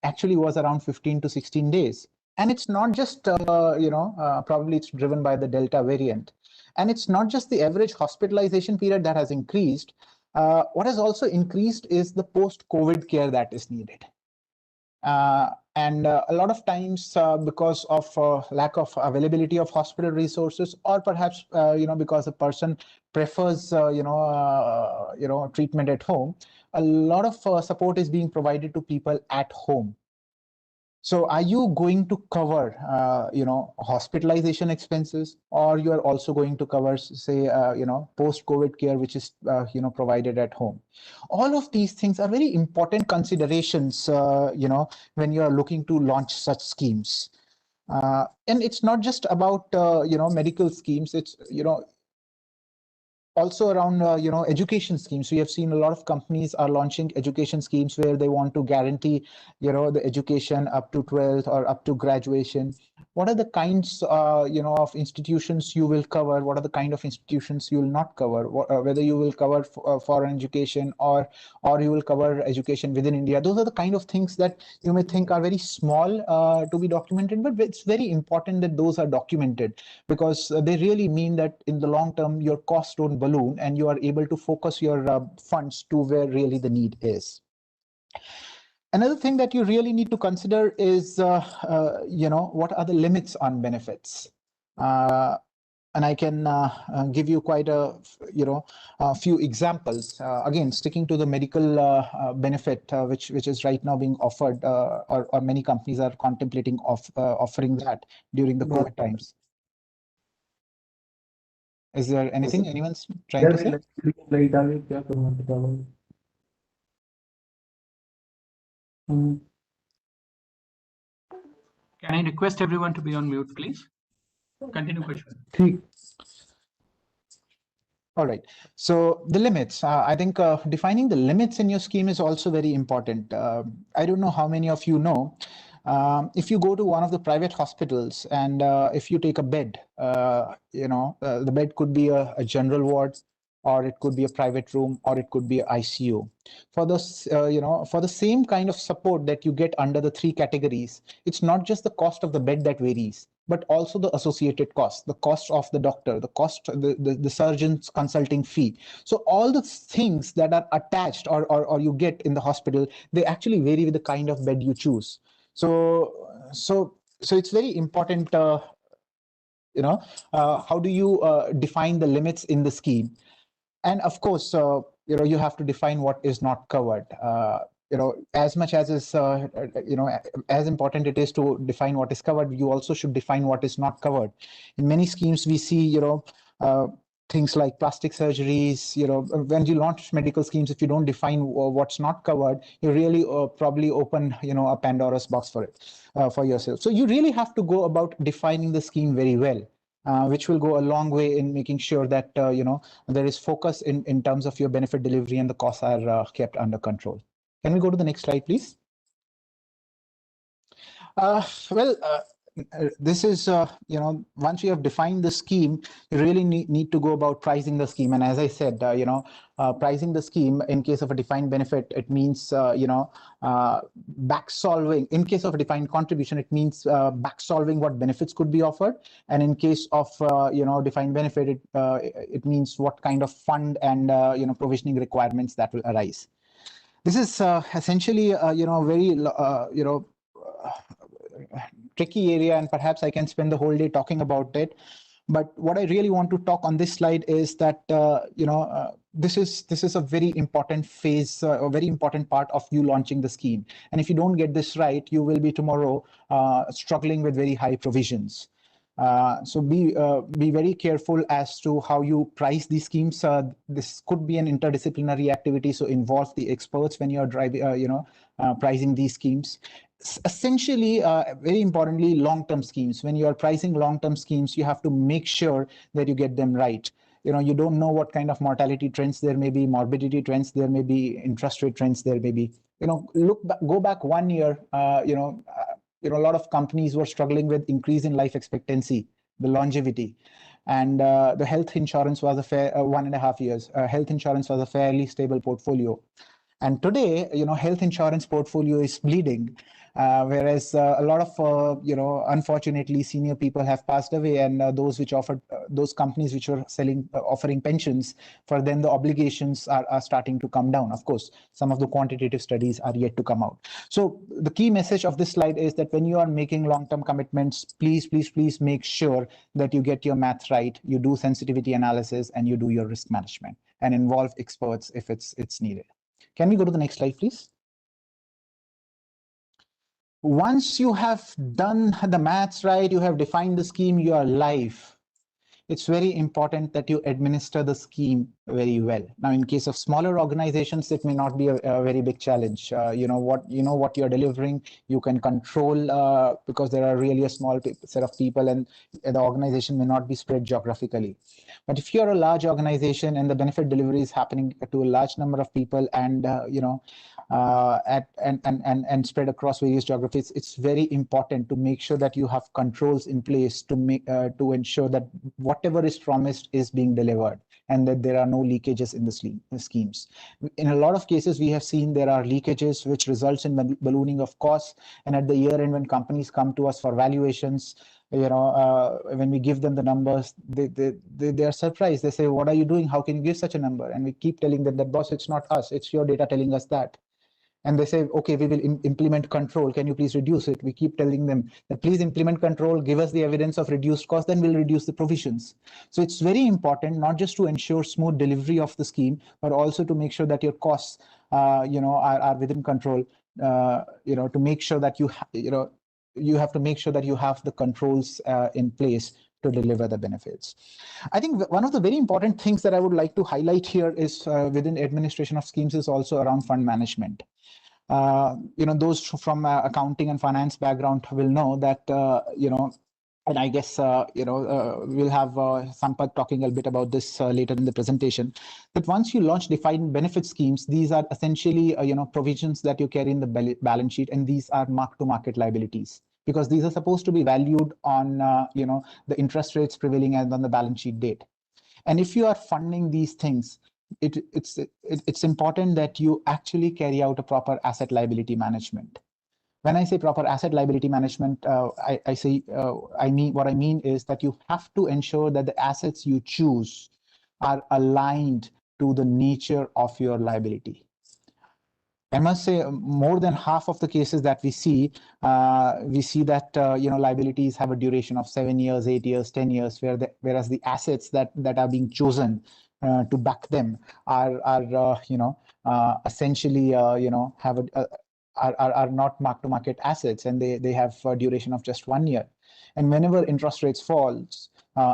actually was around 15 to 16 days. And it's not just probably it's driven by the Delta variant. And it's not just the average hospitalization period that has increased. What has also increased is the post-COVID care that is needed. And a lot of times because of lack of availability of hospital resources, or perhaps because a person prefers treatment at home, a lot of support is being provided to people at home. So are you going to cover, hospitalization expenses, or you are also going to cover, say, post-COVID care, which is, provided at home? All of these things are very important considerations, when you are looking to launch such schemes. And it's not just about, medical schemes. It's, also around education schemes. We have seen a lot of companies are launching education schemes where they want to guarantee the education up to 12th or up to graduation. What are the kinds of institutions you will cover? What are the kind of institutions you will not cover? Whether you will cover foreign education or you will cover education within India? Those are the kind of things that you may think are very small to be documented, but it's very important that those are documented, because they really mean that in the long term your costs don't balloon and you are able to focus your funds to where really the need is. Another thing that you really need to consider is, what are the limits on benefits? And I can give you quite a few examples. Again, sticking to the medical benefit, which is right now being offered, or many companies are contemplating offering that during the COVID times. Is there anything anyone's trying to say? Can I request everyone to be on mute, please? Continue, Kushal. All right. So the limits, I think defining the limits in your scheme is also very important. I don't know how many of you know, if you go to one of the private hospitals and if you take a bed, the bed could be a general ward, or it could be a private room, or it could be an ICU. For the same kind of support that you get under the three categories, it's not just the cost of the bed that varies, but also the associated costs, the cost of the doctor, the cost, the surgeon's consulting fee. So all the things that are attached or you get in the hospital, they actually vary with the kind of bed you choose. So it's very important, how do you define the limits in the scheme? And of course, you have to define what is not covered. As much as is, as important it is to define what is covered, you also should define what is not covered. In many schemes, we see, things like plastic surgeries. When you launch medical schemes, if you don't define what's not covered, you really probably open, a Pandora's box for it, for yourself. So you really have to go about defining the scheme very well. Which will go a long way in making sure that there is focus in terms of your benefit delivery and the costs are kept under control. Can we go to the next slide, please? This is, once you have defined the scheme, you really need to go about pricing the scheme. And as I said, pricing the scheme in case of a defined benefit, it means, back solving. In case of a defined contribution, it means back solving what benefits could be offered. And in case of, defined benefit, it means what kind of fund and, provisioning requirements that will arise. This is essentially, very, tricky area, and perhaps I can spend the whole day talking about it. But what I really want to talk on this slide is that this is a very important phase, a very important part of you launching the scheme. And if you don't get this right, you will be tomorrow struggling with very high provisions. So be very careful as to how you price these schemes. This could be an interdisciplinary activity, so involve the experts when you're driving, pricing these schemes. Essentially, very importantly, long-term schemes. When you are pricing long-term schemes, you have to make sure that you get them right. You don't know what kind of mortality trends there may be, morbidity trends there may be, interest rate trends there may be. Go back 1 year. A lot of companies were struggling with increase in life expectancy, the longevity, and the health insurance was a fair 1.5 years. Health insurance was a fairly stable portfolio. And today, health insurance portfolio is bleeding, whereas a lot of, unfortunately, senior people have passed away, and those companies which were offering pensions, for them the obligations are starting to come down. Of course, some of the quantitative studies are yet to come out. So the key message of this slide is that when you are making long-term commitments, please make sure that you get your math right, you do sensitivity analysis, and you do your risk management, and involve experts if it's needed. Can we go to the next slide, please? Once you have done the maths right, you have defined the scheme, you are live. It's very important that you administer the scheme very well. Now, in case of smaller organizations, it may not be a very big challenge. You know what you're delivering, you can control because there are really a small set of people, and the organization may not be spread geographically. But if you're a large organization and the benefit delivery is happening to a large number of people, and and spread across various geographies, it's very important to make sure that you have controls in place to ensure that whatever is promised is being delivered, and that there are no leakages in the schemes. In a lot of cases, we have seen there are leakages which results in ballooning of costs, and at the year end, when companies come to us for valuations, when we give them the numbers, they are surprised. They say, "What are you doing? How can you give such a number?" And we keep telling them that, "Boss, it's not us, it's your data telling us that." And they say, "Okay, we will implement control. Can you please reduce it?" We keep telling them that, "Please implement control, give us the evidence of reduced cost, then we'll reduce the provisions." So it's very important not just to ensure smooth delivery of the scheme, but also to make sure that your costs, are within control. To make sure that you have to make sure that you have the controls in place to deliver the benefits. I think one of the very important things that I would like to highlight here is within administration of schemes is also around fund management. Those from accounting and finance background will know that, and I guess, we'll have Sampath talking a bit about this later in the presentation, that once you launch defined benefit schemes, these are essentially, provisions that you carry in the balance sheet, and these are mark-to-market liabilities, because these are supposed to be valued on, the interest rates prevailing as on the balance sheet date. And if you are funding these things, it's important that you actually carry out a proper asset liability management. When I say proper asset liability management, I mean what I mean is that you have to ensure that the assets you choose are aligned to the nature of your liability. I must say, more than half of the cases that we see that liabilities have a duration of 7 years, 8 years, 10 years, whereas the assets that are being chosen to back them are essentially are not mark-to-market assets, and they have a duration of just 1 year. And whenever interest rates falls,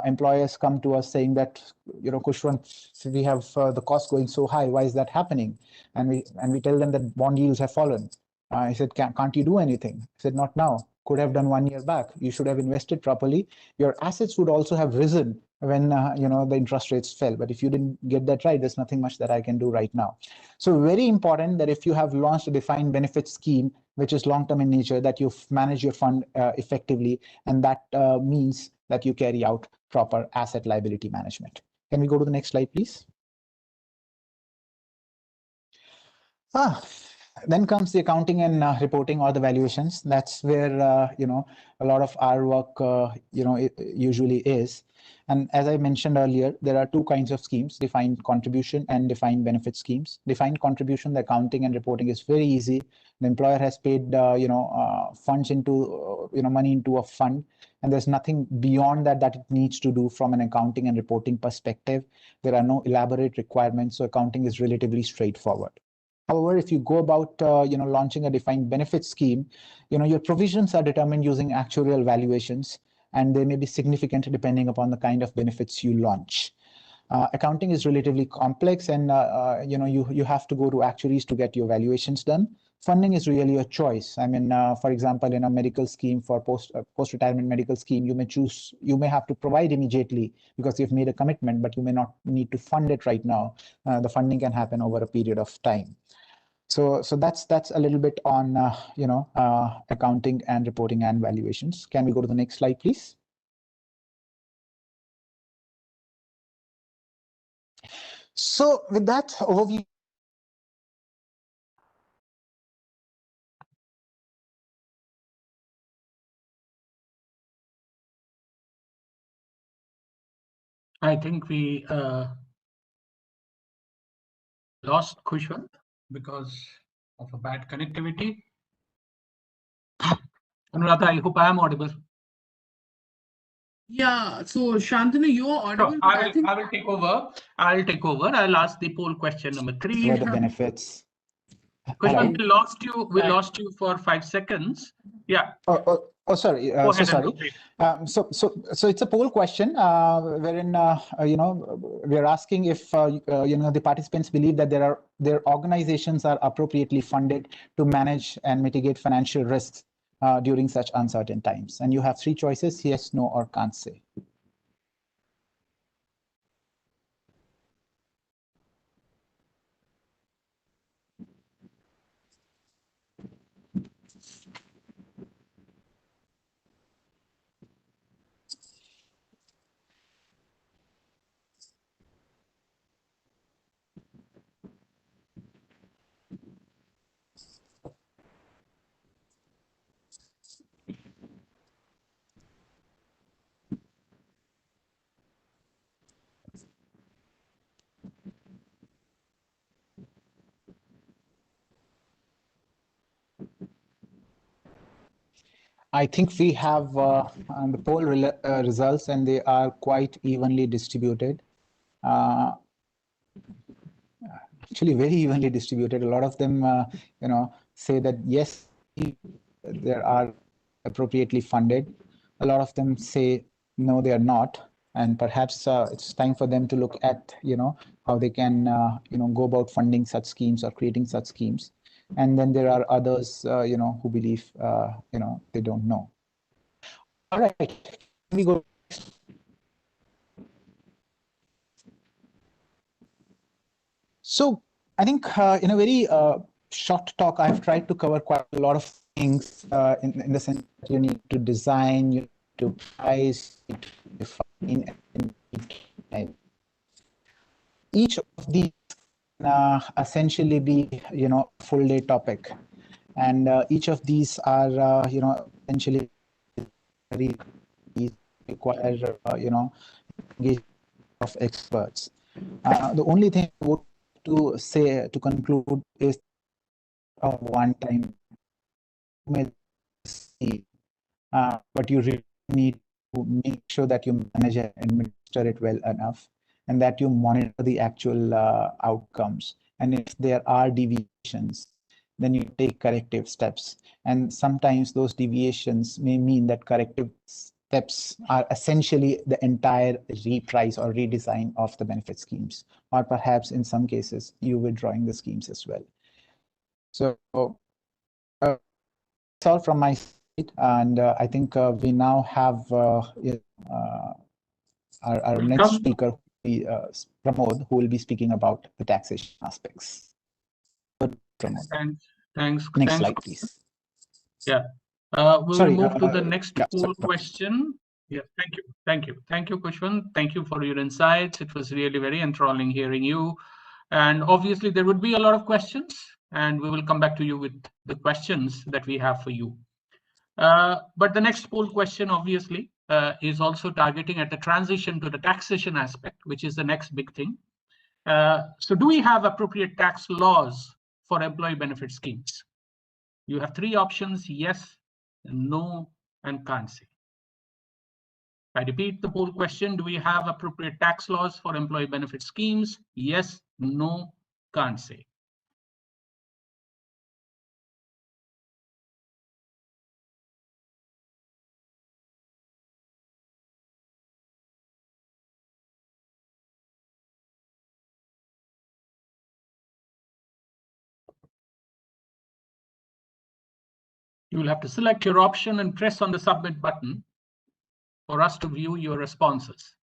employers come to us saying that, Kushwant, we have the cost going so high. Why is that happening? And we tell them that bond yields have fallen. I said, can't you do anything? I said, not now. Could have done 1 year back. You should have invested properly. Your assets would also have risen when the interest rates fell. But if you didn't get that right, there's nothing much that I can do right now. So very important that if you have launched a defined benefit scheme, which is long-term in nature, that you manage your fund effectively, and that means that you carry out proper asset liability management. Can we go to the next slide, please? Then comes the accounting and reporting or the valuations. That's where a lot of our work it usually is. And as I mentioned earlier, there are two kinds of schemes: defined contribution and defined benefit schemes. Defined contribution, the accounting and reporting is very easy. The employer has paid funds into money into a fund, and there's nothing beyond that it needs to do from an accounting and reporting perspective. There are no elaborate requirements, so accounting is relatively straightforward. However, if you go about launching a defined benefit scheme, your provisions are determined using actuarial valuations, and they may be significant depending upon the kind of benefits you launch. Accounting is relatively complex, and you have to go to actuaries to get your valuations done. Funding is really a choice. I mean, for example, in a medical scheme for post-retirement medical scheme, you may have to provide immediately because you've made a commitment, but you may not need to fund it right now. The funding can happen over a period of time. So that's a little bit on accounting and reporting and valuations. Can we go to the next slide, please? So with that overview, I think we lost Kushwant because of a bad connectivity. Anuradha, I hope I am audible. Yeah, so Shantanu, you're audible. So I will take over. I'll take over. I'll ask the poll question number 3. what are the benefits? Kushwant, we lost you. We lost you for 5 seconds. Yeah. Oh, sorry. So sorry. So it's a poll question wherein we are asking if the participants believe that their organizations are appropriately funded to manage and mitigate financial risks during such uncertain times. And you have 3 choices: yes, no, or can't say. I think we have the poll results, and they are quite evenly distributed. Actually, very evenly distributed. A lot of them, say that yes, they are appropriately funded. A lot of them say no, they are not. And perhaps it's time for them to look at, how they can, go about funding such schemes or creating such schemes. And then there are others, who believe, they don't know. All right, we go. So I think in a very short talk, I've tried to cover quite a lot of things in the sense that you need to design, you need to price, you need to define, and each of these essentially be, a full day topic. And each of these are, essentially very require, engagement of experts. The only thing I would to say to conclude is a one-time but you really need to make sure that you manage and administer it well enough, and that you monitor the actual outcomes. And if there are deviations, then you take corrective steps. And sometimes those deviations may mean that corrective steps are essentially the entire reprice or redesign of the benefit schemes, or perhaps in some cases, you withdrawing the schemes as well. So that's all from my side. And I think we now have our next speaker, Pramod, who will be speaking about the taxation aspects. Pramod. Thanks. Next slide, please. Yeah. We'll move to the next poll question. Yeah, thank you, Kushwant. Thank you for your insights. It was really very enthralling hearing you. And obviously, there would be a lot of questions. and we will come back to you with the questions that we have for you. But the next poll question, obviously, is also targeting at the transition to the taxation aspect, which is the next big thing. So do we have appropriate tax laws for employee benefit schemes? You have three options: yes, no, and can't say. I repeat the poll question: do we have appropriate tax laws for employee benefit schemes? Yes, no, can't say. You will have to select your option and press on the submit button for us to view your responses.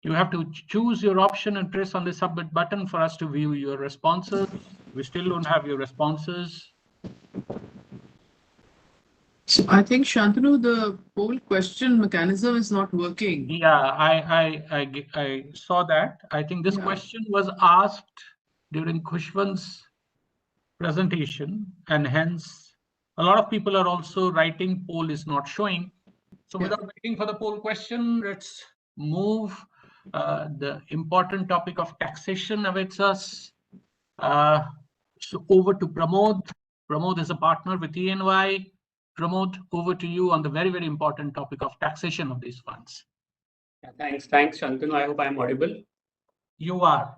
You have to choose your option and press on the submit button for us to view your responses. We still don't have your responses. So I think, Shantanu, the poll question mechanism is not working. Yeah, I saw that. I think this Yeah. question was asked during Khushwant's presentation, and hence a lot of people are also writing poll is not showing. So Yeah. without waiting for the poll question, let's move. The important topic of taxation awaits us. So over to Pramod. Pramod is a partner with ENY. Pramod, over to you on the very, very important topic of taxation of these funds. Yeah, thanks, Shantanu. I hope I'm audible. You are.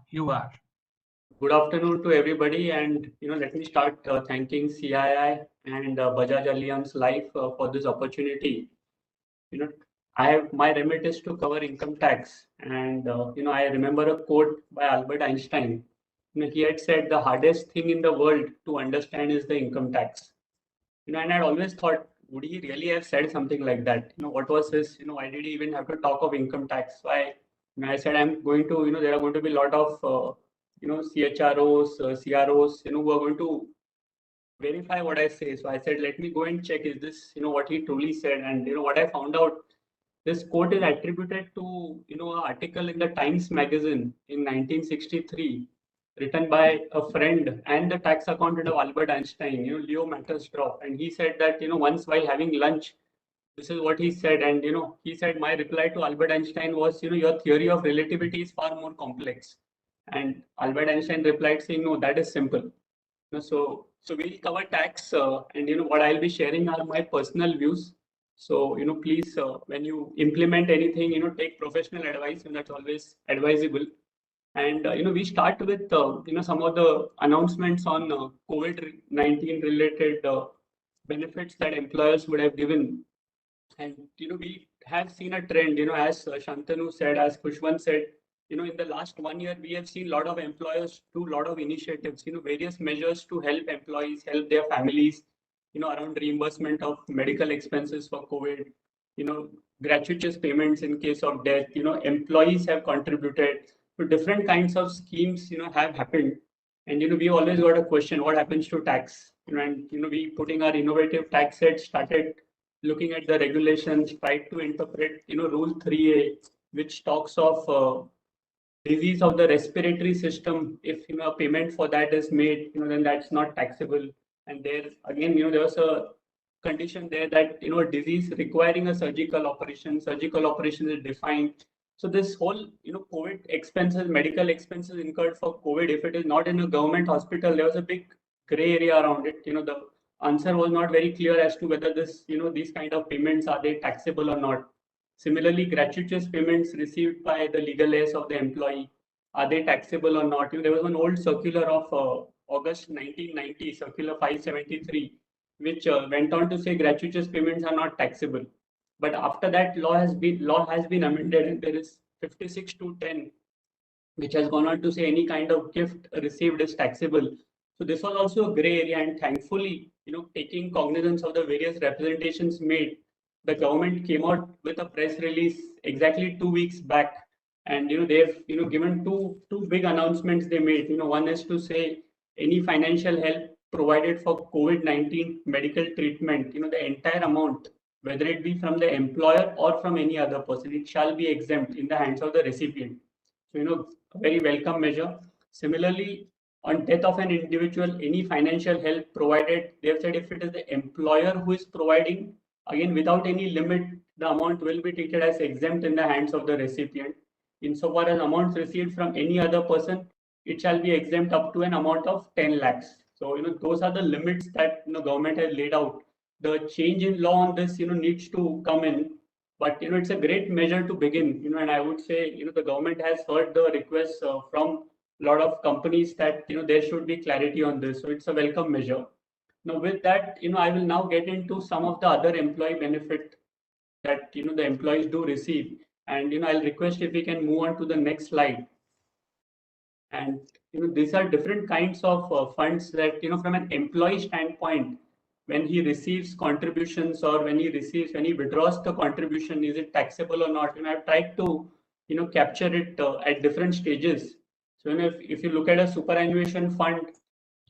Good afternoon to everybody, and let me start thanking CII and Bajaj Allianz Life for this opportunity. My remit is to cover income tax, and I remember a quote by Albert Einstein. He had said the hardest thing in the world to understand is the income tax. And I'd always thought, would he really have said something like that? What was his? Why did he even have to talk of income tax? So I said I'm going to, there are going to be a lot of CHROs, CROs, who are going to verify what I say. So I said, let me go and check, is this, what he truly said? And what I found out, this quote is attributed to, an article in the Times magazine in 1963, written by a friend and the tax accountant of Albert Einstein, Leo Mattersdorf. And he said that, once while having lunch, this is what he said. And, he said, my reply to Albert Einstein was, your theory of relativity is far more complex. And Albert Einstein replied saying, no, that is simple. So we'll cover tax, and what I'll be sharing are my personal views. So please, when you implement anything, take professional advice, and that's always advisable. And we start with some of the announcements on COVID-19 related benefits that employers would have given. And we have seen a trend, as Shantanu said, as Khushwant said, in the last 1 year, we have seen a lot of employers do a lot of initiatives, various measures to help employees, help their families, around reimbursement of medical expenses for COVID, gratuitous payments in case of death, employees have contributed to different kinds of schemes, have happened. And, we always got a question, what happens to tax? And, we putting our innovative tax set started looking at the regulations, tried to interpret, Rule 3A, which talks of disease of the respiratory system. If a payment for that is made, then that's not taxable. And there again, there was a condition there that a disease requiring a surgical operation is defined. So this whole COVID expenses, medical expenses incurred for COVID, if it is not in a government hospital, there was a big gray area around it. The answer was not very clear as to whether these kind of payments, are they taxable or not. Similarly, gratuitous payments received by the legal heirs of the employee, are they taxable or not? There was an old circular of August 1990, Circular 573, which went on to say gratuitous payments are not taxable. But after that, law has been amended, and there is 56 to 10 which has gone on to say any kind of gift received is taxable. So this was also a gray area, and thankfully, taking cognizance of the various representations made, the government came out with a press release exactly 2 weeks back, and they've given two big announcements they made. One is to say any financial help provided for COVID-19 medical treatment, the entire amount, whether it be from the employer or from any other person, it shall be exempt in the hands of the recipient. So, a very welcome measure. Similarly, on death of an individual, any financial help provided, they have said if it is the employer who is providing, again, without any limit, the amount will be treated as exempt in the hands of the recipient. Insofar as amounts received from any other person, it shall be exempt up to an amount of 10 lakhs. So, those are the limits that government has laid out. The change in law on this, needs to come in, but it's a great measure to begin. And I would say, the government has heard the requests from a lot of companies that there should be clarity on this. So it's a welcome measure. Now, with that, I will now get into some of the other employee benefit that the employees do receive, and I'll request if we can move on to the next slide. And these are different kinds of funds that from an employee standpoint, when he receives contributions or when he withdraws the contribution, is it taxable or not? I've tried to capture it at different stages. So if you look at a superannuation fund,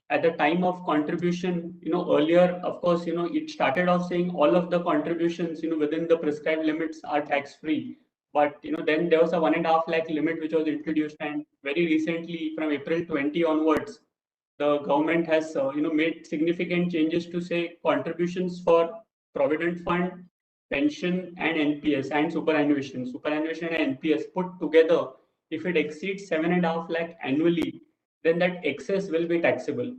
at the time of contribution, earlier, of course, it started off saying all of the contributions, within the prescribed limits are tax free. But then there was a 1.5 lakh limit which was introduced, and very recently, from April 20 onwards, the government has made significant changes to say contributions for provident fund, pension, and NPS and superannuation and NPS put together, if it exceeds 7.5 lakh annually, then that excess will be taxable.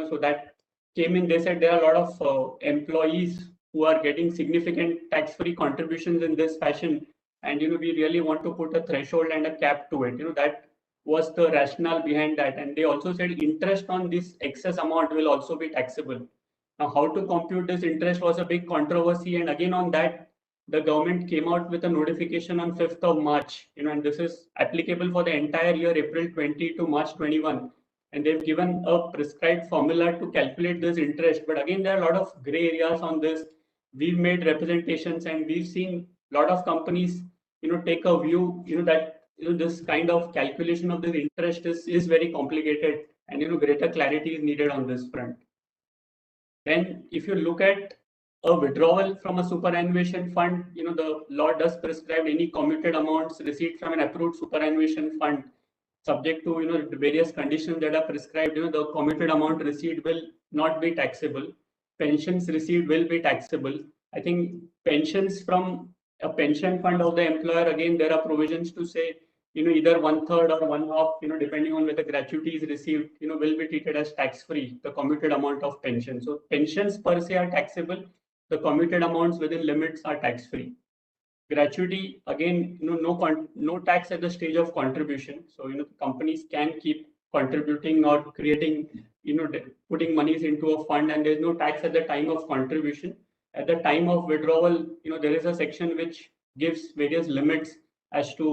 So that came in. They said there are a lot of employees who are getting significant tax-free contributions in this fashion, and we really want to put a threshold and a cap to it. That was the rationale behind that. And they also said interest on this excess amount will also be taxable. Now, how to compute this interest was a big controversy, and again on that, the government came out with a notification on 5th of March, and this is applicable for the entire year, April 20 to March 21. And they've given a prescribed formula to calculate this interest. But again, there are a lot of gray areas on this. We've made representations, and we've seen a lot of companies, take a view, that this kind of calculation of this interest is very complicated, and greater clarity is needed on this front. Then if you look at a withdrawal from a superannuation fund, the law does prescribe any commuted amounts received from an approved superannuation fund, subject to the various conditions that are prescribed. The commuted amount received will not be taxable. Pensions received will be taxable. I think pensions from a pension fund of the employer, again, there are provisions to say either 1/3 or 1/2, depending on whether gratuity is received, will be treated as tax-free, the commuted amount of pension. So pensions per se are taxable. The commuted amounts within limits are tax-free. Gratuity, again, no tax at the stage of contribution. So companies can keep contributing or creating, putting monies into a fund, and there's no tax at the time of contribution. At the time of withdrawal, there is a section which gives various limits as to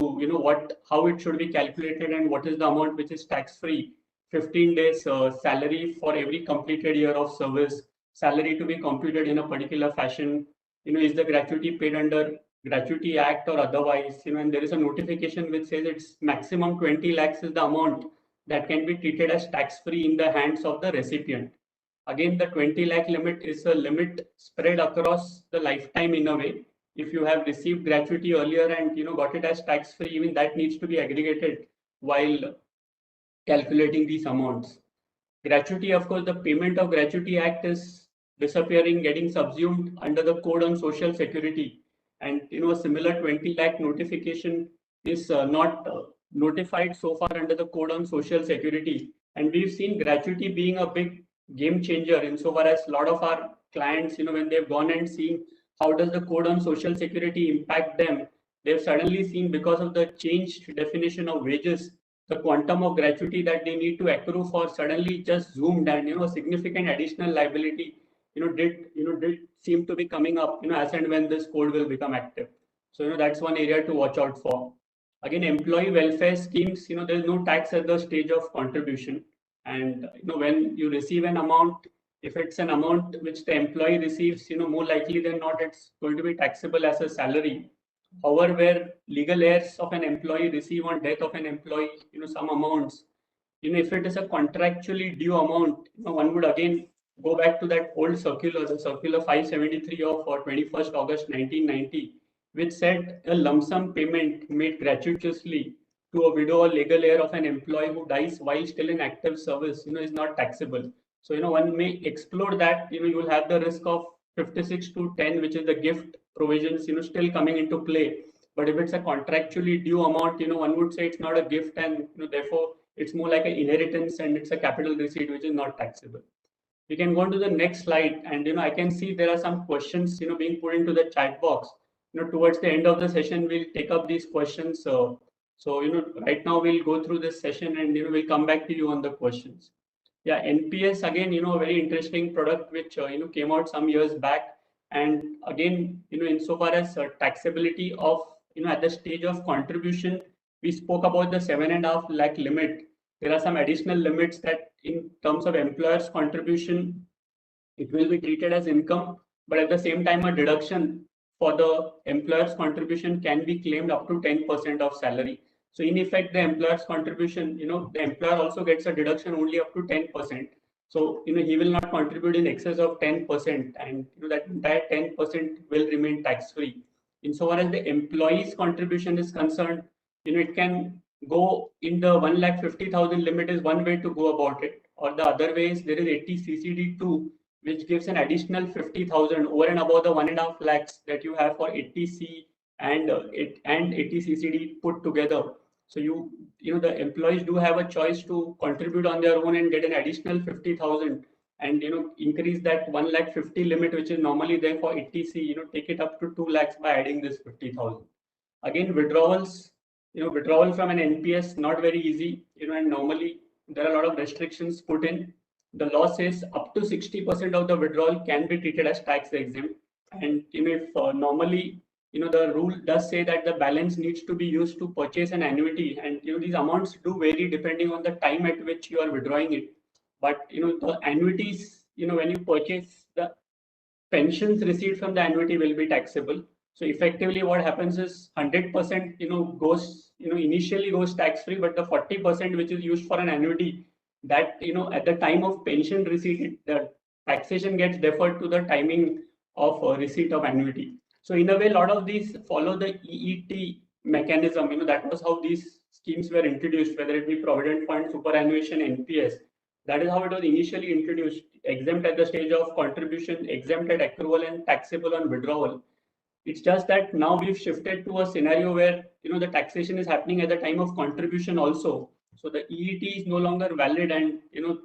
how it should be calculated and what is the amount which is tax free. 15 days salary for every completed year of service, salary to be computed in a particular fashion. Is the gratuity paid under Gratuity Act or otherwise? And there is a notification which says it's maximum 20 lakhs is the amount that can be treated as tax free in the hands of the recipient. Again, the 20 lakh limit is a limit spread across the lifetime in a way. If you have received gratuity earlier and got it as tax free, even that needs to be aggregated while calculating these amounts. Gratuity, of course, the Payment of Gratuity Act is disappearing, getting subsumed under the Code on Social Security. And a similar 20 lakh notification is not notified so far under the Code on Social Security. And we've seen gratuity being a big game changer insofar as a lot of our clients, when they've gone and seen how does the Code on Social Security impact them, they've suddenly seen, because of the changed definition of wages, the quantum of gratuity that they need to accrue for suddenly just zoomed, and a significant additional liability did seem to be coming up as and when this code will become active. So that's one area to watch out for. Again, employee welfare schemes, there's no tax at the stage of contribution. And, when you receive an amount, if it's an amount which the employee receives, more likely than not, it's going to be taxable as a salary. However, where legal heirs of an employee receive on death of an employee, some amounts, if it is a contractually due amount, one would again go back to that old circular, the circular 573 of 21st August 1990, which said a lump sum payment made gratuitously to a widow or legal heir of an employee who dies while still in active service, is not taxable. So, one may explore that, you will have the risk of 56 to 10, which is the gift provisions, still coming into play. But if it's a contractually due amount, one would say it's not a gift, and therefore it's more like an inheritance and it's a capital receipt which is not taxable. We can go on to the next slide, and I can see there are some questions being put into the chat box. Towards the end of the session we'll take up these questions. So right now we'll go through this session and we'll come back to you on the questions. Yeah, NPS again, a very interesting product which came out some years back, and again, insofar as taxability of at the stage of contribution, we spoke about the 7.5 lakh limit. There are some additional limits that in terms of employer's contribution, it will be treated as income, but at the same time, a deduction for the employer's contribution can be claimed up to 10% of salary. So in effect, the employer's contribution, the employer also gets a deduction only up to 10%. So, he will not contribute in excess of 10%, and that entire 10% will remain tax-free. Insofar as the employee's contribution is concerned, it can go in the 1,50,000 limit is one way to go about it, or the other way is there is 80 CCD2, which gives an additional 50,000 over and above the 1.5 lakhs that you have for 80C and 80 CCD put together. So the employees do have a choice to contribute on their own and get an additional 50,000, and increase that 1,50,000 limit, which is normally there for 80C, take it up to 2 lakhs by adding this 50,000. Again, withdrawals, withdrawal from an NPS not very easy, and normally there are a lot of restrictions put in. The law says up to 60% of the withdrawal can be treated as tax exempt, and if normally the rule does say that the balance needs to be used to purchase an annuity, and these amounts do vary depending on the time at which you are withdrawing it. But the annuities, when you purchase, the pensions received from the annuity will be taxable. So effectively what happens is 100% goes initially goes tax free, but the 40% which is used for an annuity, that at the time of pension receipt, the taxation gets deferred to the timing of receipt of annuity. So in a way, a lot of these follow the EET mechanism. That was how these schemes were introduced, whether it be provident fund, superannuation, NPS. That is how it was initially introduced: exempt at the stage of contribution, exempt at accrual, and taxable on withdrawal. It's just that now we've shifted to a scenario where the taxation is happening at the time of contribution also. So the EET is no longer valid, and it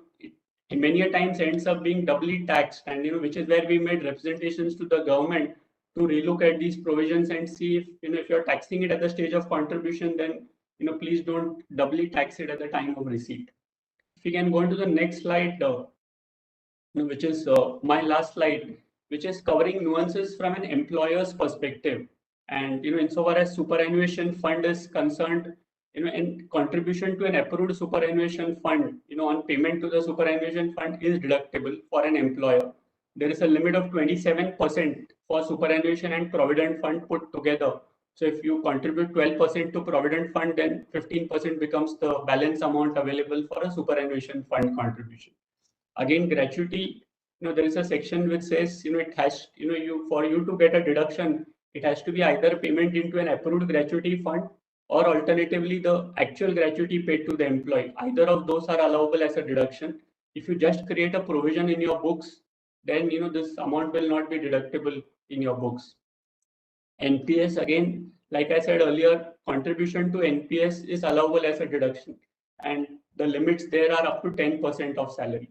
many a times ends up being doubly taxed, and which is where we made representations to the government to relook at these provisions and see if if you're taxing it at the stage of contribution, then please don't doubly tax it at the time of receipt. If we can go into the next slide, which is my last slide, which is covering nuances from an employer's perspective. And insofar as superannuation fund is concerned, and contribution to an approved superannuation fund, on payment to the superannuation fund is deductible for an employer. There is a limit of 27% for superannuation and provident fund put together. So if you contribute 12% to provident fund, then 15% becomes the balance amount available for a superannuation fund contribution. Again, gratuity, there is a section which says, it has, for you to get a deduction, it has to be either payment into an approved gratuity fund, or alternatively the actual gratuity paid to the employee. Either of those are allowable as a deduction. If you just create a provision in your books, then this amount will not be deductible in your books. NPS, again, like I said earlier, contribution to NPS is allowable as a deduction, and the limits there are up to 10% of salary.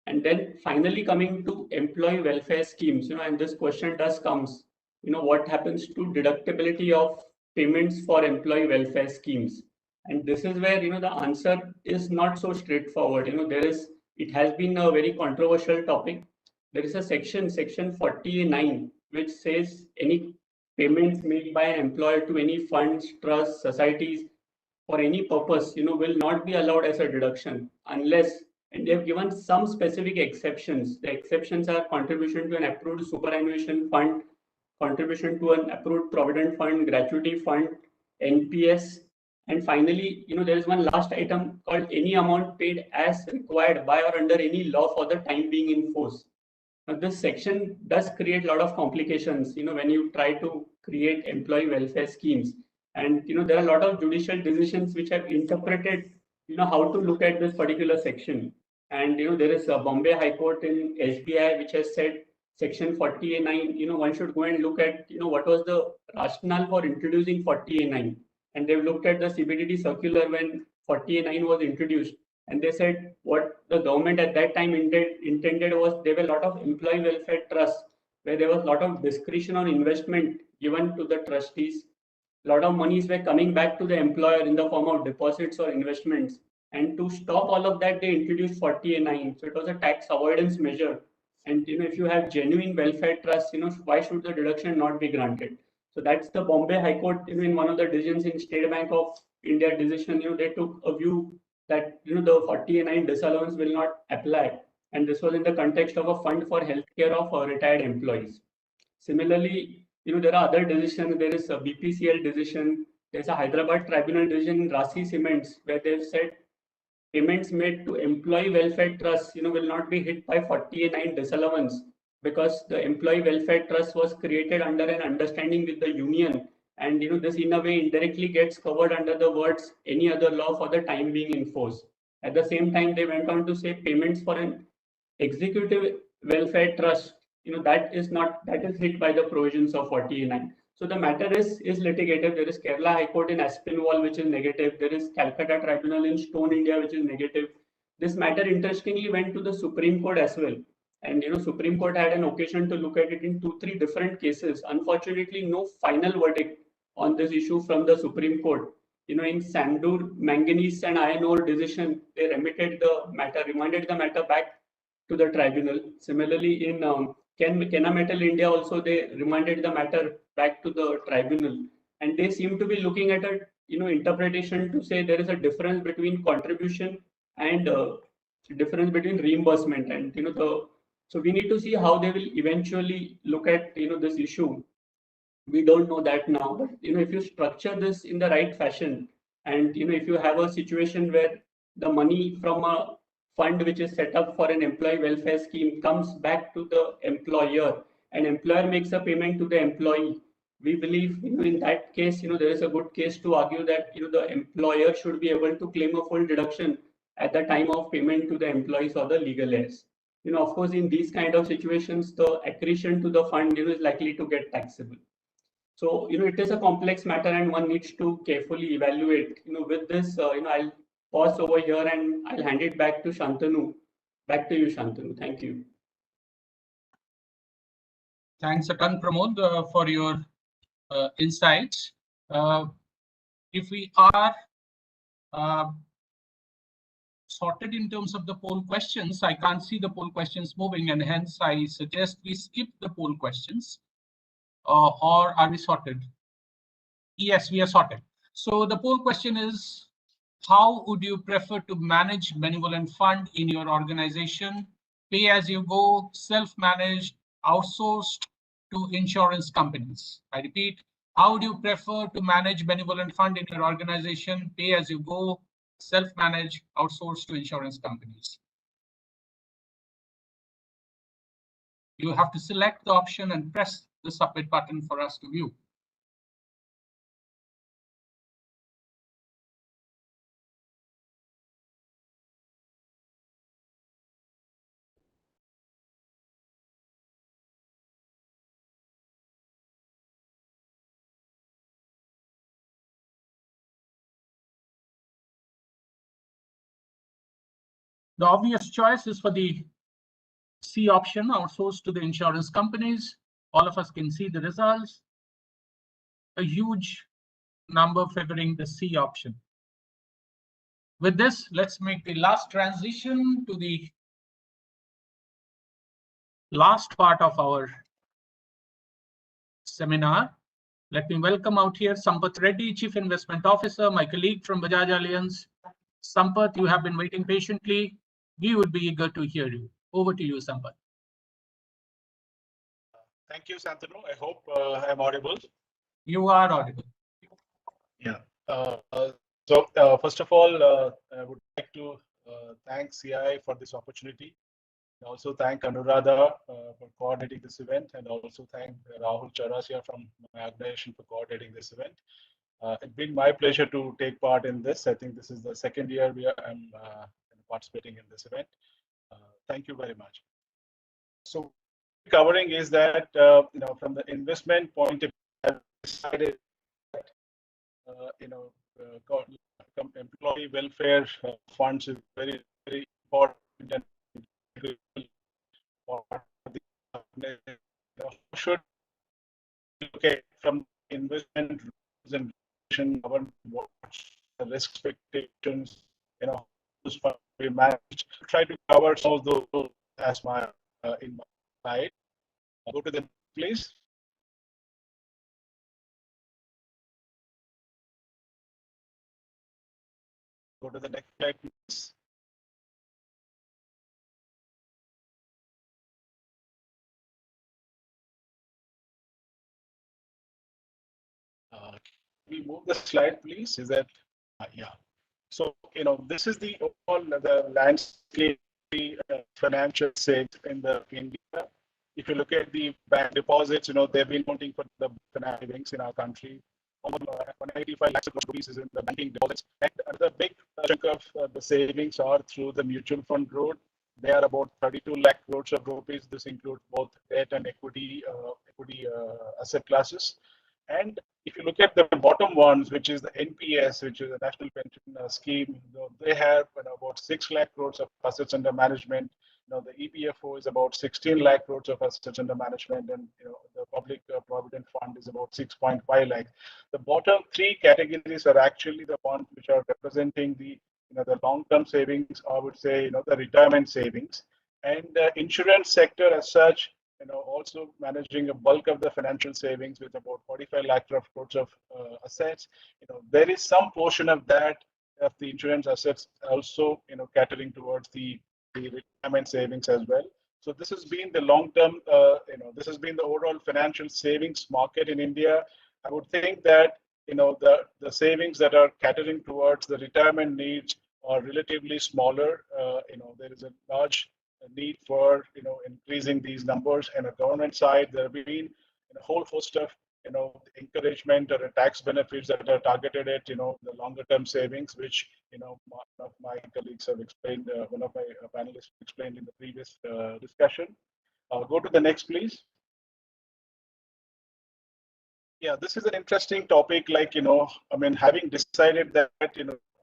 And then finally coming to employee welfare schemes, and this question does comes, what happens to deductibility of payments for employee welfare schemes? And this is where, the answer is not so straightforward. It has been a very controversial topic. There is a section 49, which says any payments made by an employer to any funds, trusts, societies for any purpose, will not be allowed as a deduction unless, and they have given some specific exceptions. The exceptions are contribution to an approved superannuation fund, contribution to an approved provident fund, gratuity fund, NPS, and finally, there is one last item called any amount paid as required by or under any law for the time being in force. Now, this section does create a lot of complications, when you try to create employee welfare schemes. And, there are a lot of judicial decisions which have interpreted, how to look at this particular section. And, there is a Bombay High Court in SBI which has said section 40A9, one should go and look at, what was the rationale for introducing 40A9. And they've looked at the CBDT circular when 40A9 was introduced. And they said what the government at that time intended was there were a lot of employee welfare trusts where there was a lot of discretion on investment given to the trustees. A lot of monies were coming back to the employer in the form of deposits or investments. And to stop all of that, they introduced 40A9. So it was a tax avoidance measure. And if you have genuine welfare trusts, why should the deduction not be granted? So that's the Bombay High Court, in one of the decisions in State Bank of India decision, they took a view that the 40A9 disallowance will not apply, and this was in the context of a fund for healthcare of retired employees. Similarly, there are other decisions. There is a BPCL decision. There's a Hyderabad Tribunal decision in Rasi Cements where they've said payments made to employee welfare trusts, will not be hit by 40A9 disallowance because the employee welfare trust was created under an understanding with the union. And this in a way indirectly gets covered under the words any other law for the time being in force. At the same time, they went on to say payments for an executive welfare trust, that is hit by the provisions of 40A9. So the matter is litigated. There is Kerala High Court in Aspinwall, which is negative. There is Calcutta Tribunal in Stone, India, which is negative. This matter interestingly went to the Supreme Court as well. And Supreme Court had an occasion to look at it in 2-3 different cases. Unfortunately, no final verdict on this issue from the Supreme Court. In Sandur Manganese and Iron Ore decision, they remanded the matter back to the tribunal. Similarly, in Kenna Metal India also, they remanded the matter back to the tribunal. And they seem to be looking at a interpretation to say there is a difference between contribution and difference between reimbursement. And so we need to see how they will eventually look at this issue. We don't know that now, but if you structure this in the right fashion, and if you have a situation where the money from a fund which is set up for an employee welfare scheme comes back to the employer, and employer makes a payment to the employee, we believe in that case there is a good case to argue that the employer should be able to claim a full deduction at the time of payment to the employees or the legal heirs. Of course, in these kind of situations, the accretion to the fund is likely to get taxable. So, it is a complex matter and one needs to carefully evaluate. With this, I'll pause over here and I'll hand it back to Shantanu. Back to you, Shantanu. Thank you. Thanks a ton, Pramod, for your insights. If we are sorted in terms of the poll questions, I can't see the poll questions moving, and hence I suggest we skip the poll questions. Or are we sorted? Yes, we are sorted. So the poll question is, how would you prefer to manage benevolent fund in your organization? Pay as you go, self-managed, outsourced to insurance companies? I repeat, how would you prefer to manage benevolent fund in your organization? Pay as you go, self-managed, outsourced to insurance companies? You have to select the option and press the submit button for us to view. The obvious choice is for the C option, outsourced to the insurance companies. All of us can see the results. A huge number favoring the C option. With this, let's make the last transition to the last part of our seminar. Let me welcome out here Sampath Reddy, Chief Investment Officer, my colleague from Bajaj Allianz. Sampath, you have been waiting patiently. We would be eager to hear you. Over to you, Sampath. Thank you, Santanu. I hope I'm audible. You are audible. Yeah. First of all, I would like to thank CII for this opportunity. And also thank Anuradha for coordinating this event, and also thank Rahul Charasia from my organization for coordinating this event. It's been my pleasure to take part in this. I think this is the second year I'm participating in this event. Thank you very much. So, covering is that from the investment point of view, I've decided that employee welfare funds is very important and should look at from investment rules and what's the risk expectations, those funds we manage. Try to cover some of those as my in my slide. Go to the next, please. Go to the next slide, please. We move the slide, please. Is that yeah? So this is the overall the landscape financial savings in the India. If you look at the bank deposits, they've been counting for the financial savings in our country. Almost 185 lakhs of rupees is in the banking deposits, and the big chunk of the savings are through the mutual fund route. They are about 32 lakh crores of rupees. This includes both debt and equity asset classes. And if you look at the bottom ones, which is the NPS, which is the National Pension Scheme, they have about 6 lakh crores of assets under management. The EPFO is about 16 lakh crores of assets under management, and the Public Provident Fund is about 6.5 lakh. The bottom three categories are actually the ones which are representing the the long-term savings, I would say, the retirement savings, and the insurance sector as such. Also managing a bulk of the financial savings with about 45 lakh crores of assets. There is some portion of that of the insurance assets also, catering towards the retirement savings as well. So this has been the long-term, this has been the overall financial savings market in India. I would think that the savings that are catering towards the retirement needs are relatively smaller. There is a large need for increasing these numbers. And on the government side, there have been a whole host of encouragement or tax benefits that are targeted at the longer term savings, which one of my colleagues have explained. One of my panelists explained in the previous discussion. Go to the next, please. Yeah, this is an interesting topic. Like having decided that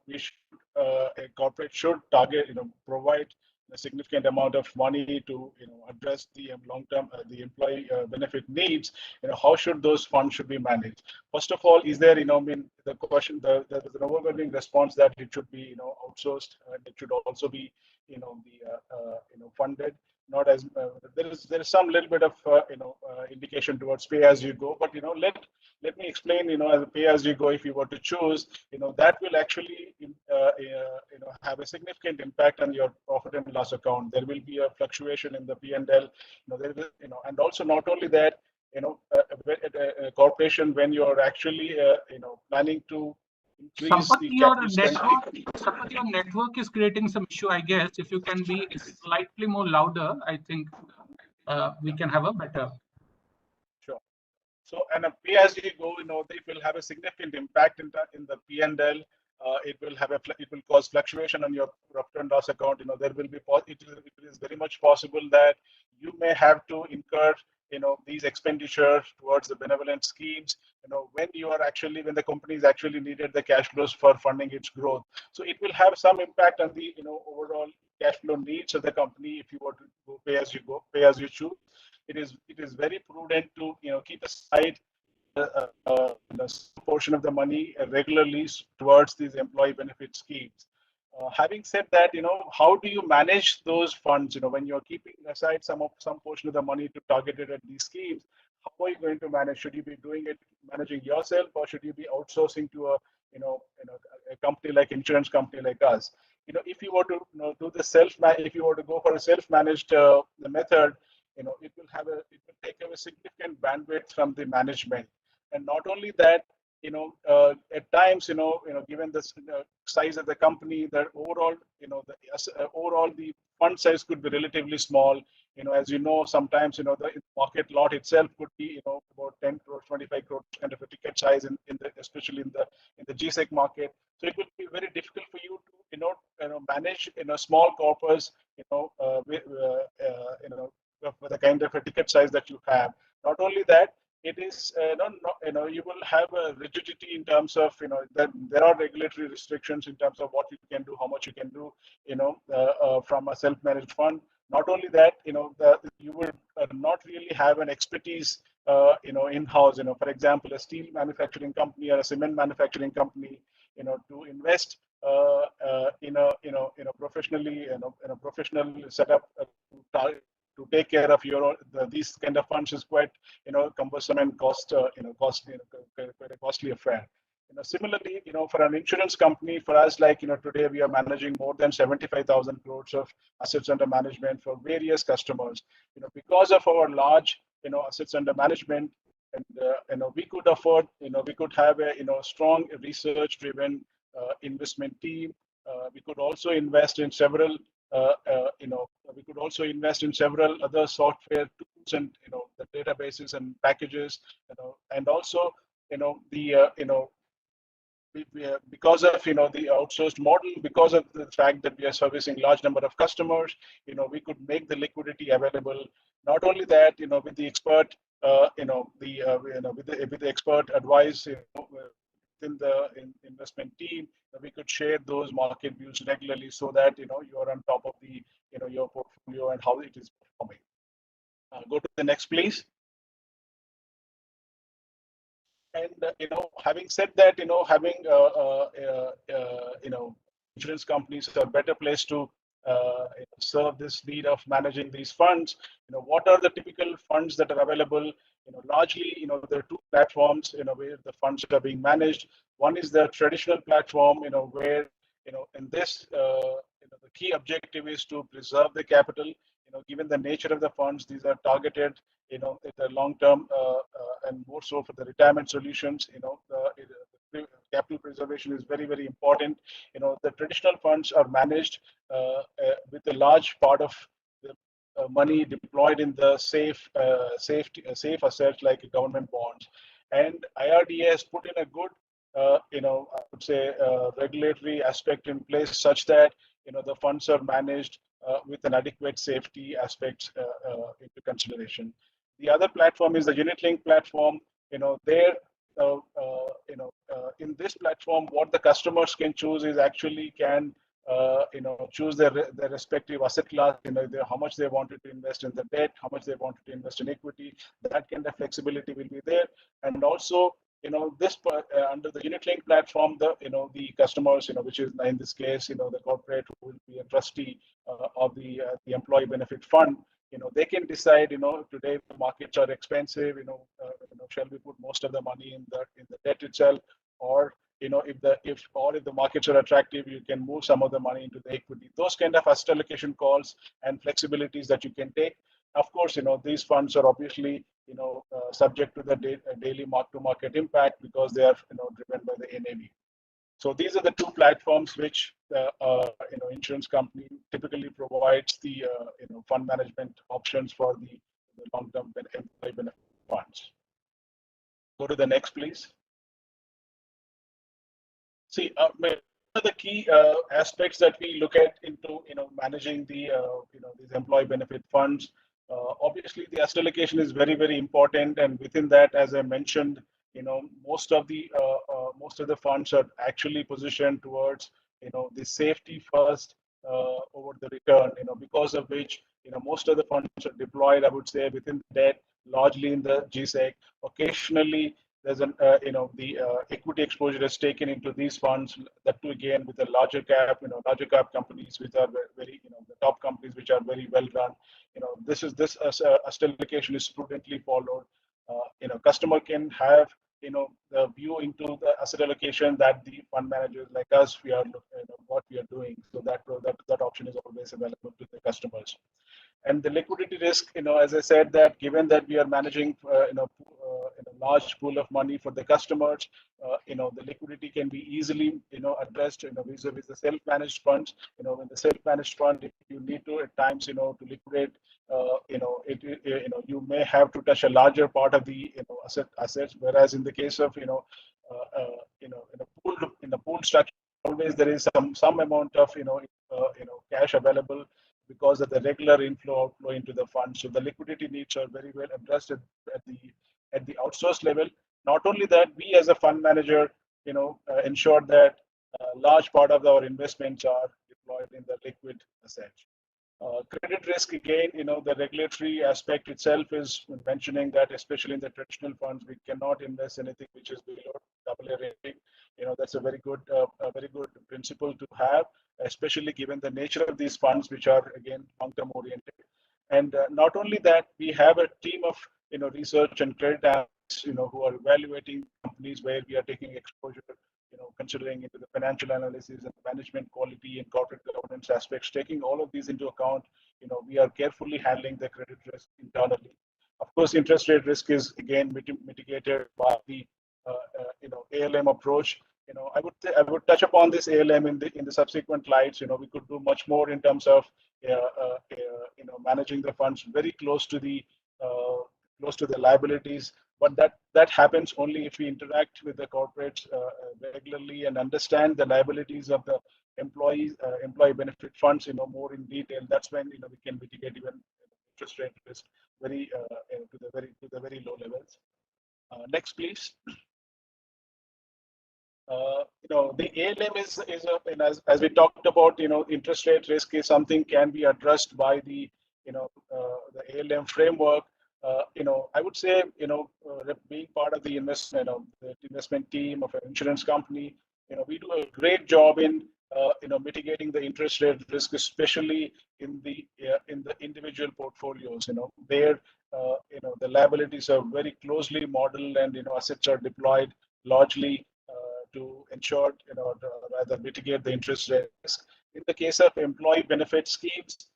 we should, a corporate should target provide a significant amount of money to address the long-term the employee benefit needs. How should those funds should be managed? First of all, is there the question, there's an overwhelming response that it should be outsourced, and it should also be funded. Not as there is some little bit of indication towards pay as you go, but let me explain. As a pay as you go, if you were to choose, that will actually have a significant impact on your profit and loss account. There will be a fluctuation in the P&L. And also not only that, a corporation, when you're actually planning to increase Sampath, the your capital spending. Sampath, your network is creating some issue, I guess. If you can be slightly more louder, I think we can have a better. Sure. So, and a pay as you go, it will have a significant impact in the P&L. It will cause fluctuation on your profit and loss account. There will be it is very much possible that you may have to incur these expenditures towards the benevolent schemes. When the company is actually needed the cash flows for funding its growth. So it will have some impact on the overall cash flow needs of the company if you were to go pay as you go, pay as you choose. It is very prudent to keep aside some portion of the money regularly towards these employee benefit schemes. Having said that, how do you manage those funds? When you're keeping aside some portion of the money to target it at these schemes, how are you going to manage? Should you be doing it managing yourself, or should you be outsourcing to a company like insurance company like us? If you were to do the if you were to go for a self-managed the method, it will take away significant bandwidth from the management, and not only that, at times, given the size of the company, the overall, overall the fund size could be relatively small. As sometimes, the market lot itself could be, about 10 crores, 25 crores kind of a ticket size especially in the GSEC market. So it will be very difficult for you to, manage, small corpus, with the kind of a ticket size that you have. Not only that, it is you will have a rigidity in terms of that there are regulatory restrictions in terms of what you can do, how much you can do, from a self-managed fund. Not only that, you will not really have an expertise, in-house. For example, a steel manufacturing company or a cement manufacturing company, to invest in a professionally, in a professional setup to take care of these kind of funds is quite cumbersome and quite a costly affair. Similarly, for an insurance company, for us, like today we are managing more than 75,000 crores of assets under management for various customers. Because of our large assets under management, and we could afford, we could have a strong research-driven investment team. We could also invest in several we could also invest in several other software tools and the databases and packages, and also because of the outsourced model, because of the fact that we are servicing large number of customers, we could make the liquidity available. Not only that, with the expert with the expert advice within the investment team, we could share those market views regularly, so that you are on top of the your portfolio and how it is performing. Go to the next, please. And having said that, having insurance companies are better placed to serve this need of managing these funds. What are the typical funds that are available? Largely, there are two platforms, where the funds are being managed. One is the traditional platform, where in this, the key objective is to preserve the capital. Given the nature of the funds, these are targeted, in the long term, and more so for the retirement solutions. The capital preservation is very, very important. The traditional funds are managed with a large part of the money deployed in the safe assets like government bonds. And IRDA has put in a good, I would say, regulatory aspect in place, such that the funds are managed with an adequate safety aspects into consideration. The other platform is the unit-linked platform. There, in this platform, what the customers can choose is actually can choose their respective asset class. How much they wanted to invest in the debt, how much they wanted to invest in equity. That kind of flexibility will be there, and also. This under the unit-linked platform, the customers, which is in this case, the corporate who will be a trustee of the employee benefit fund, they can decide, today the markets are expensive, shall we put most of the money in the debt itself, or if the markets are attractive, you can move some of the money into the equity. Those kind of asset allocation calls and flexibilities that you can take. Of course, these funds are obviously subject to the daily mark-to-market impact, because they are driven by the NAV. So these are the two platforms which insurance company typically provides the fund management options for the long-term employee benefit funds. Go to the next, please. See, one of the key aspects that we look at into managing the these employee benefit funds. Obviously, the asset allocation is very, very important, and within that, as I mentioned, most of the funds are actually positioned towards the safety first over the return. Because of which most of the funds are deployed, I would say, within the debt, largely in the GSEC. Occasionally, there's an the equity exposure is taken into these funds. That too again with a larger cap, larger cap companies which are very the top companies which are very well run. This asset allocation is prudently followed. Customer can have the view into the asset allocation that the fund managers like us we are what we are doing. So that option is always available to the customers. And the liquidity risk, as I said, that given that we are managing, a large pool of money for the customers, the liquidity can be easily, addressed, vis-a-vis the self-managed funds. When the self-managed fund, if you need to at times, to liquidate, you may have to touch a larger part of the, assets. Whereas in the case of, in the pool structure, always there is some amount of, cash available because of the regular outflow into the fund. So the liquidity needs are very well addressed at the outsourced level. Not only that, we as a fund manager, ensure that a large part of our investments are deployed in the liquid assets. Credit risk, again, the regulatory aspect itself is mentioning that, especially in the traditional funds, we cannot invest anything which is below AA rating. That's a very good principle to have, especially given the nature of these funds, which are again long-term oriented. And not only that, we have a team of research and credit analysts, who are evaluating companies where we are taking exposure, considering into the financial analysis and management quality and corporate governance aspects, taking all of these into account, we are carefully handling the credit risk internally. Of course, interest rate risk is again mitigated by the ALM approach. I would touch upon this ALM in the subsequent slides. We could do much more in terms of managing the funds very close to the liabilities. But that happens only if we interact with the corporates regularly and understand the liabilities of the employee benefit funds, more in detail. That's when we can mitigate even interest rate risk to the very low levels. Next, please. The ALM as we talked about, interest rate risk is something can be addressed by the ALM framework. I would say, being part of the investment team of an insurance company, we do a great job in, mitigating the interest rate risk, especially in the individual portfolios. There, the liabilities are very closely modeled, and assets are deployed largely to ensure, rather mitigate the interest rate risk. In the case of employee benefit schemes,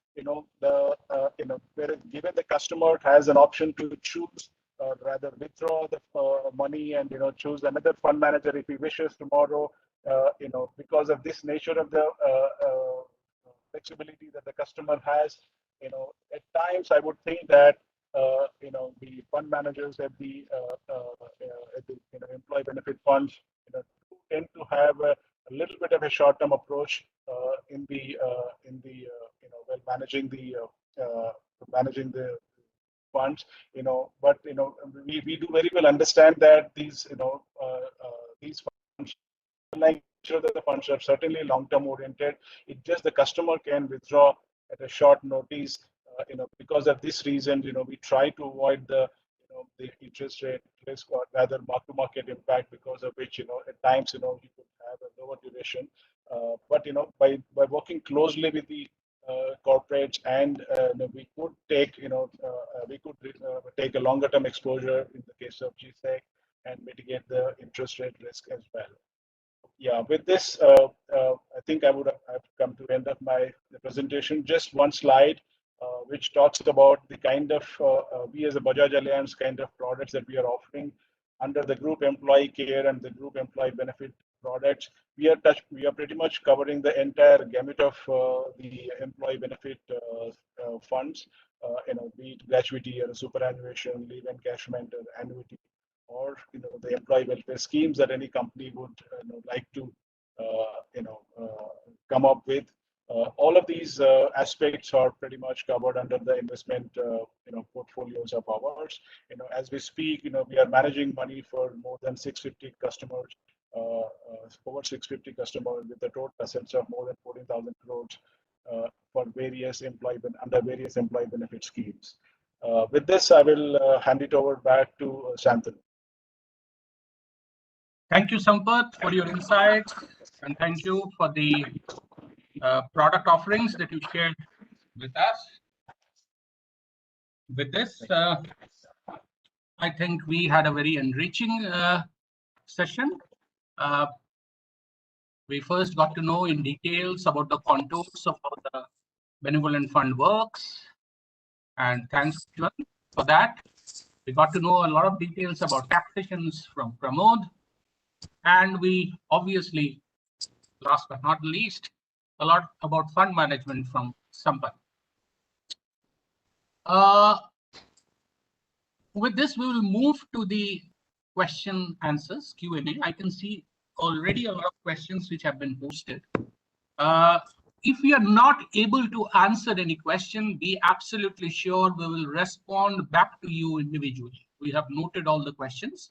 where given the customer has an option to choose, rather withdraw the money and choose another fund manager if he wishes tomorrow. Because of this nature of the flexibility that the customer has, at times I would think that the fund managers at the employee benefit funds tend to have a little bit of a short-term approach in managing the funds. But we do very well understand that these funds, like sure that the funds are certainly long-term oriented. It's just the customer can withdraw at a short notice. Because of this reason, we try to avoid the interest rate risk, or rather mark-to-market impact, because of which, at times, you could have a lower duration. But, by working closely with the corporates, and we could take, take a longer-term exposure in the case of GSEC and mitigate the interest rate risk as well. Yeah, with this, I think I would have come to the end of my presentation. Just one slide, which talks about the kind of, we as a Bajaj Allianz kind of products that we are offering under the group employee care and the group employee benefit products. We are pretty much covering the entire gamut of the employee benefit funds, be it gratuity or superannuation, leave encashment or annuity, or the employee welfare schemes that any company would like to come up with. All of these aspects are pretty much covered under the investment portfolios of ours. As we speak, we are managing money for more than 650 customers, over 650 customers, with the total assets of more than 14,000 crores for various under various employee benefit schemes. With this, I will hand it over back to Shantanu. Thank you, Sampath, for your insights, and thank you for the product offerings that you shared with us. With this, I think we had a very enriching session. We first got to know in details about the contours of how the Benevolent Fund works. And thanks for that. We got to know a lot of details about taxations from Pramod. And we obviously, last but not least, a lot about fund management from Sampath. With this, we will move to the question answers, Q&A. I can see already a lot of questions which have been posted. If we are not able to answer any question, be absolutely sure we will respond back to you individually. We have noted all the questions.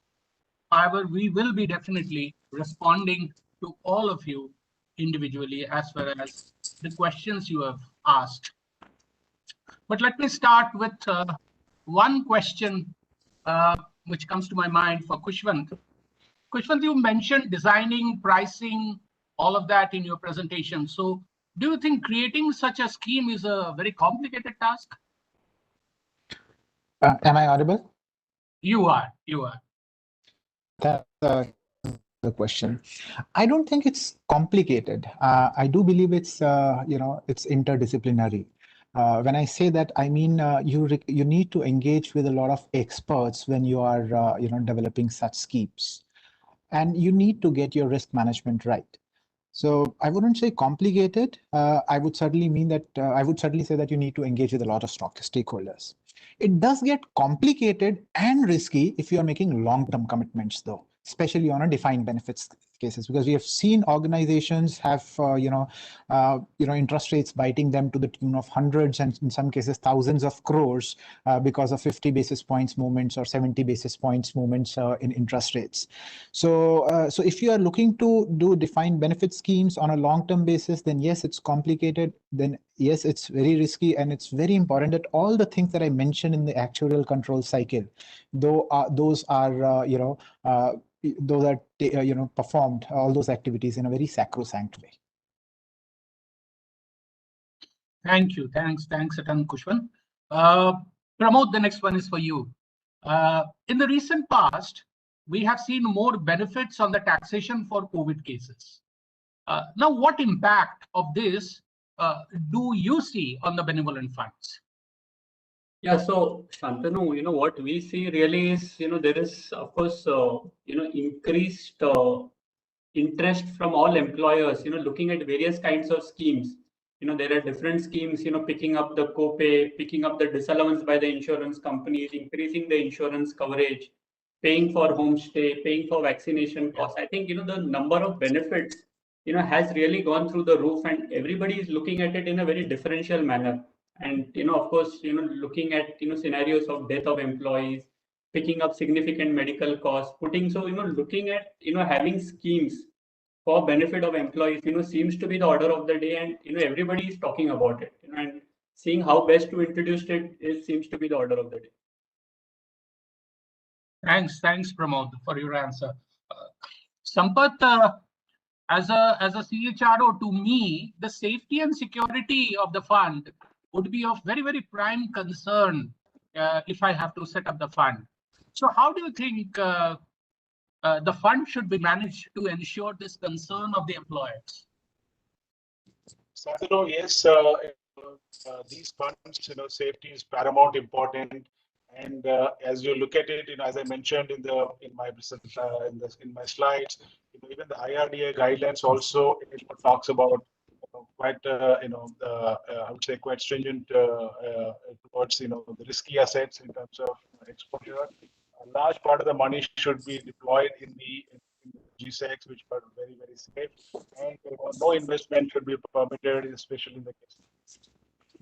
However, we will be definitely responding to all of you individually as far as the questions you have asked. But let me start with one question which comes to my mind for Khushwant. Khushwant, you mentioned designing, pricing, all of that in your presentation. So do you think creating such a scheme is a very complicated task? Am I audible? You are. That's the question. I don't think it's complicated. I do believe it's it's interdisciplinary. When I say that, I mean you need to engage with a lot of experts when you are developing such schemes, and you need to get your risk management right. So I wouldn't say complicated. I would certainly mean that I would certainly say that you need to engage with a lot of stakeholders. It does get complicated and risky if you are making long-term commitments, though, especially on a defined benefits cases, because we have seen organizations have interest rates biting them to the tune of hundreds and in some cases thousands of crores because of 50 basis points movements or 70 basis points movements in interest rates. So if you are looking to do defined benefit schemes on a long-term basis, then yes, it's complicated. Then yes, it's very risky, and it's very important that all the things that I mentioned in the actuarial control cycle, those are performed, all those activities in a very sacrosanct way. Thank you. Thanks a ton, Khushwant. Pramod, the next one is for you. In the recent past, we have seen more benefits on the taxation for COVID cases. Now, what impact of this do you see on the benevolent funds? Yeah, so Shantanu, what we see really is, there is, of course, increased interest from all employers, looking at various kinds of schemes. There are different schemes, picking up the copay, picking up the disallowance by the insurance companies, increasing the insurance coverage, paying for homestay, paying for vaccination costs. I think, the number of benefits, has really gone through the roof, and everybody is looking at it in a very differential manner. And, of course, looking at, scenarios of death of employees, picking up significant medical costs, looking at, having schemes for benefit of employees, seems to be the order of the day, and, everybody is talking about it, and seeing how best to introduce it seems to be the order of the day. Thanks, Pramod, for your answer. Sampath, as a CHRO, to me, the safety and security of the fund would be of very, very prime concern if I have to set up the fund. So how do you think the fund should be managed to ensure this concern of the employers? So, yes, these funds, safety is paramount important. And as you look at it, as I mentioned in my slides, even the IRDA guidelines also talks about quite I would say quite stringent towards the risky assets in terms of exposure. A large part of the money should be deployed in the GSECs, which are very, very safe, and no investment should be permitted, especially in the case.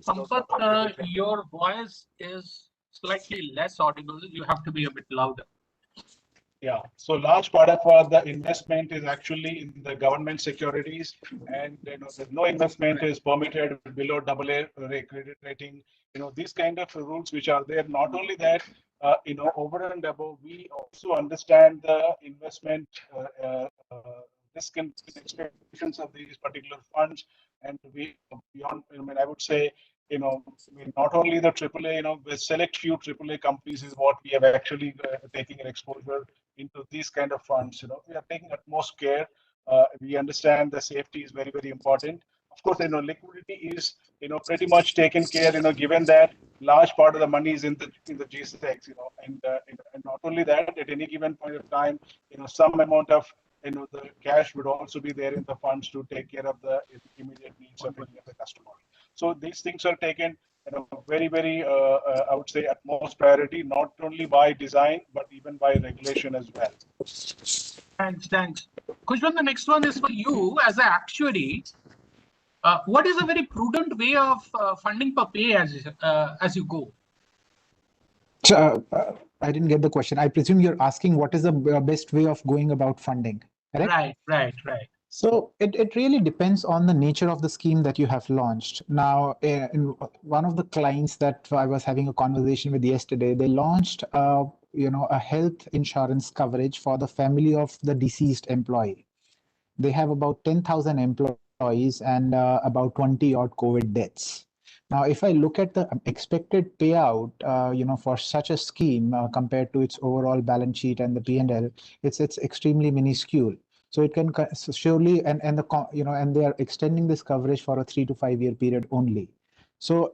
Sampath, your voice is slightly less audible. You have to be a bit louder. Yeah, so large part of the investment is actually in the government securities, and no investment is permitted below AA credit rating. These kind of rules which are there. Not only that, over and above, we also understand the investment risk and expectations of these particular funds, and we beyond. I mean, I would say, not only the AAA, the select few AAA companies is what we have actually taking an exposure into these kind of funds. We are taking utmost care. We understand the safety is very, very important. Of course, liquidity is, pretty much taken care, given that large part of the money is in the G-Secs, and not only that, at any given point of time, some amount of the cash would also be there in the funds to take care of the immediate needs of any of the customer. So these things are taken very, very, I would say, utmost priority, not only by design but even by regulation as well. Thanks. Kushwan, the next one is for you as an actuary. What is a very prudent way of funding per pay as you go? So, I didn't get the question. I presume you're asking what is the best way of going about funding, correct? Right. So it really depends on the nature of the scheme that you have launched. Now, in one of the clients that I was having a conversation with yesterday, they launched a health insurance coverage for the family of the deceased employee. They have about 10,000 employees and about 20 odd COVID deaths. Now, if I look at the expected payout, for such a scheme compared to its overall balance sheet and the P&L, it's extremely minuscule. So it can surely, and they are extending this coverage for a 3 to 5 year period only. So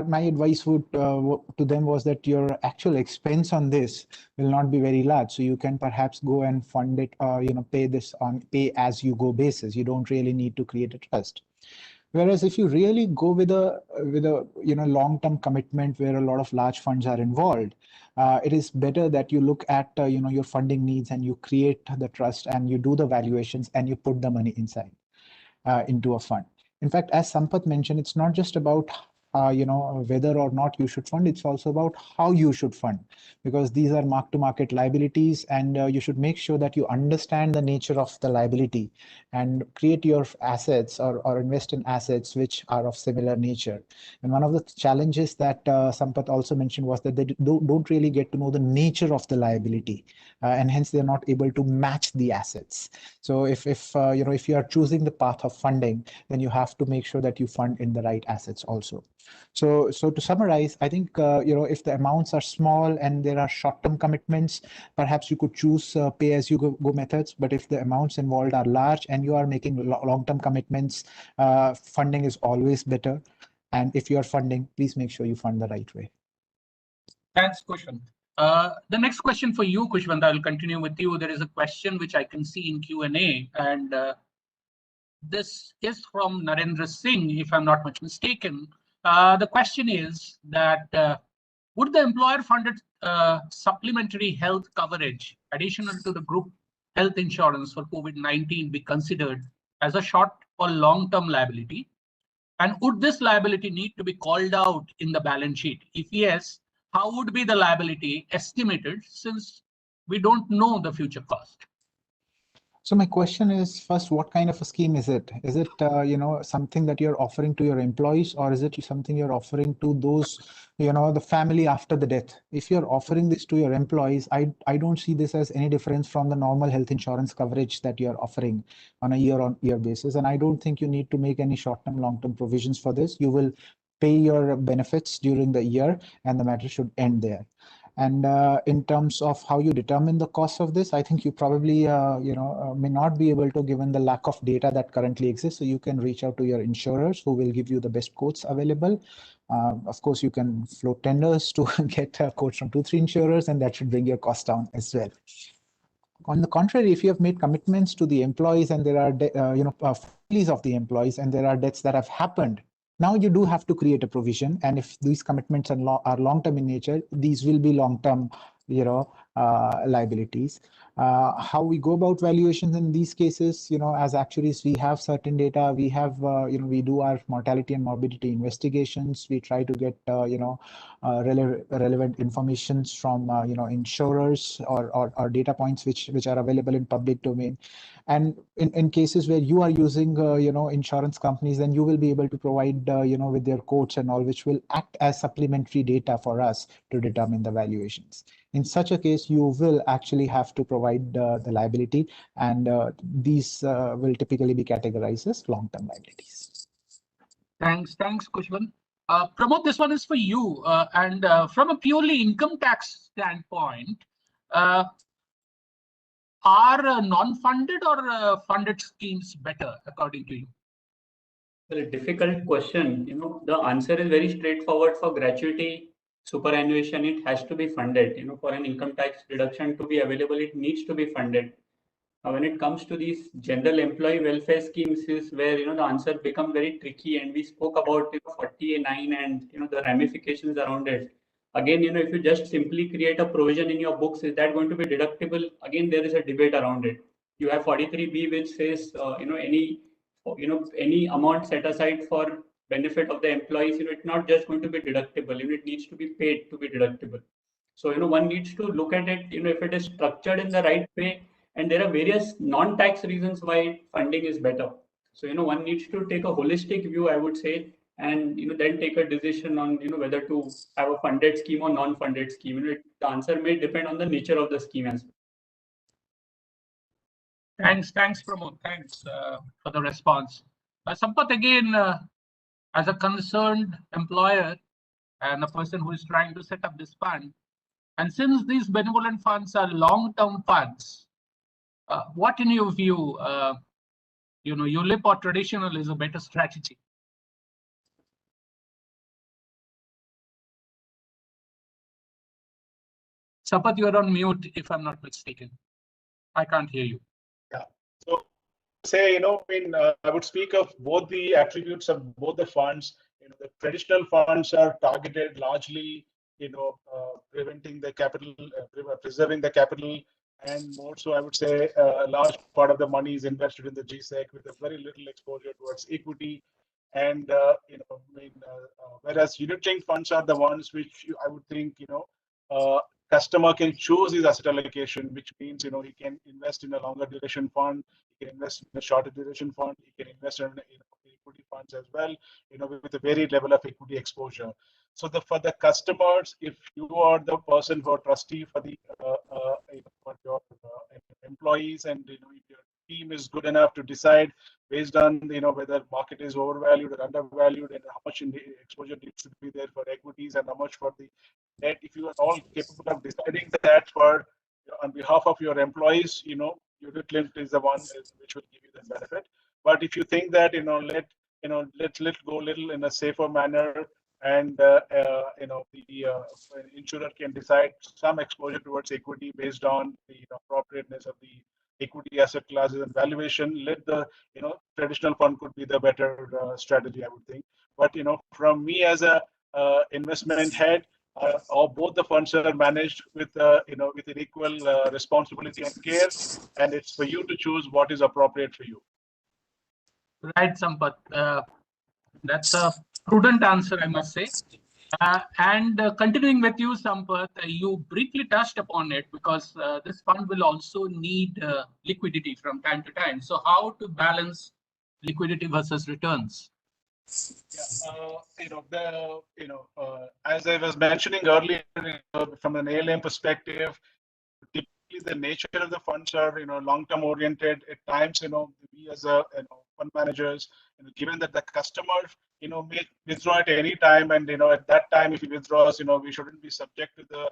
my advice would to them was that your actual expense on this will not be very large. So you can perhaps go and fund it, pay this on pay as you go basis. You don't really need to create a trust. Whereas if you really go with a long-term commitment where a lot of large funds are involved, it is better that you look at your funding needs and you create the trust and you do the valuations and you put the money inside into a fund. In fact, as Sampath mentioned, it's not just about whether or not you should fund, it's also about how you should fund, because these are mark-to-market liabilities, and you should make sure that you understand the nature of the liability and create your assets or invest in assets which are of similar nature. And one of the challenges that Sampath also mentioned was that they don't really get to know the nature of the liability, and hence they're not able to match the assets. So if you are choosing the path of funding, then you have to make sure that you fund in the right assets also. So to summarize, I think if the amounts are small and there are short-term commitments, perhaps you could choose pay-as-you-go methods. But if the amounts involved are large and you are making long-term commitments, funding is always better. And if you are funding, please make sure you fund the right way. Thanks, Kushwan. The next question for you, Kushwan, I will continue with you. There is a question which I can see in Q&A, and this is from Narendra Singh, if I'm not much mistaken. The question is that would the employer-funded supplementary health coverage additional to the group health insurance for COVID-19 be considered as a short or long-term liability? And would this liability need to be called out in the balance sheet? If yes, how would be the liability estimated, since we don't know the future cost? So my question is, first, what kind of a scheme is it? Is it something that you're offering to your employees, or is it something you're offering to those, the family after the death? If you're offering this to your employees, I don't see this as any difference from the normal health insurance coverage that you're offering on a year-on-year basis. And I don't think you need to make any short-term, long-term provisions for this. You will pay your benefits during the year, and the matter should end there. And in terms of how you determine the cost of this, I think you probably may not be able to, given the lack of data that currently exists. So you can reach out to your insurers who will give you the best quotes available. Of course, you can float tenders to get quotes from 2-3 insurers, and that should bring your cost down as well. On the contrary, if you have made commitments to the employees and there are families of the employees and there are debts that have happened, now you do have to create a provision. And if these commitments are long-term in nature, these will be long-term, liabilities. How we go about valuations in these cases, as actuaries, we have certain data. We have, we do our mortality and morbidity investigations. We try to get, relevant information from, insurers or data points which are available in public domain. And in cases where you are using, insurance companies, then you will be able to provide, with their quotes and all, which will act as supplementary data for us to determine the valuations. In such a case, you will actually have to provide the liability, and these will typically be categorized as long-term liabilities. Thanks, Kushman. Pramod, this one is for you. And from a purely income tax standpoint, are non-funded or funded schemes better, according to you? Well, a difficult question. The answer is very straightforward. For gratuity, superannuation, it has to be funded. For an income tax deduction to be available, it needs to be funded. When it comes to these general employee welfare schemes, is where the answer becomes very tricky, and we spoke about 40A9 and the ramifications around it. Again, if you just simply create a provision in your books, is that going to be deductible? Again, there is a debate around it. You have 43B, which says any amount set aside for benefit of the employees, it's not just going to be deductible. It needs to be paid to be deductible. So one needs to look at it. If it is structured in the right way, and there are various non-tax reasons why funding is better. So one needs to take a holistic view, I would say, and then take a decision on whether to have a funded scheme or non-funded scheme. The answer may depend on the nature of the scheme as well. Thanks, Pramod. Thanks for the response. Sampath, again, as a concerned employer and a person who is trying to set up this fund, and since these benevolent funds are long-term funds, what in your view, ULIP or traditional is a better strategy? Sampath, you are on mute, if I'm not mistaken. I can't hear you. Yeah. So say, I would speak of both the attributes of both the funds. The traditional funds are targeted largely, preventing the capital, preserving the capital, and more so, I would say, a large part of the money is invested in the GSEC with a very little exposure towards equity. And whereas unit-linked funds are the ones which I would think, customer can choose his asset allocation, which means he can invest in a longer duration fund, he can invest in a shorter duration fund, he can invest in equity funds as well, with a varied level of equity exposure. So for the customers, if you are the person who are trustee for the for your employees, and if your team is good enough to decide based on whether market is overvalued or undervalued, and how much in the exposure needs to be there for equities and how much for the debt, if you are all capable of deciding that for on behalf of your employees, unit-linked is the one which will give you the benefit. But if you think that let's go a little in a safer manner, and the insurer can decide some exposure towards equity based on the appropriateness of the equity asset classes and valuation, let the traditional fund could be the better strategy, I would think. But from me as a investment head, or both the funds are managed with with an equal responsibility and care, and it's for you to choose what is appropriate for you. Right, Sampath. That's a prudent answer, I must say. And continuing with you, Sampath, you briefly touched upon it, because this fund will also need liquidity from time to time. So how to balance liquidity versus returns? As I was mentioning earlier, from an ALM perspective, typically the nature of the funds are long-term oriented. At times, we as a fund managers, given that the customer may withdraw at any time, and at that time, if he withdraws, we shouldn't be subject to the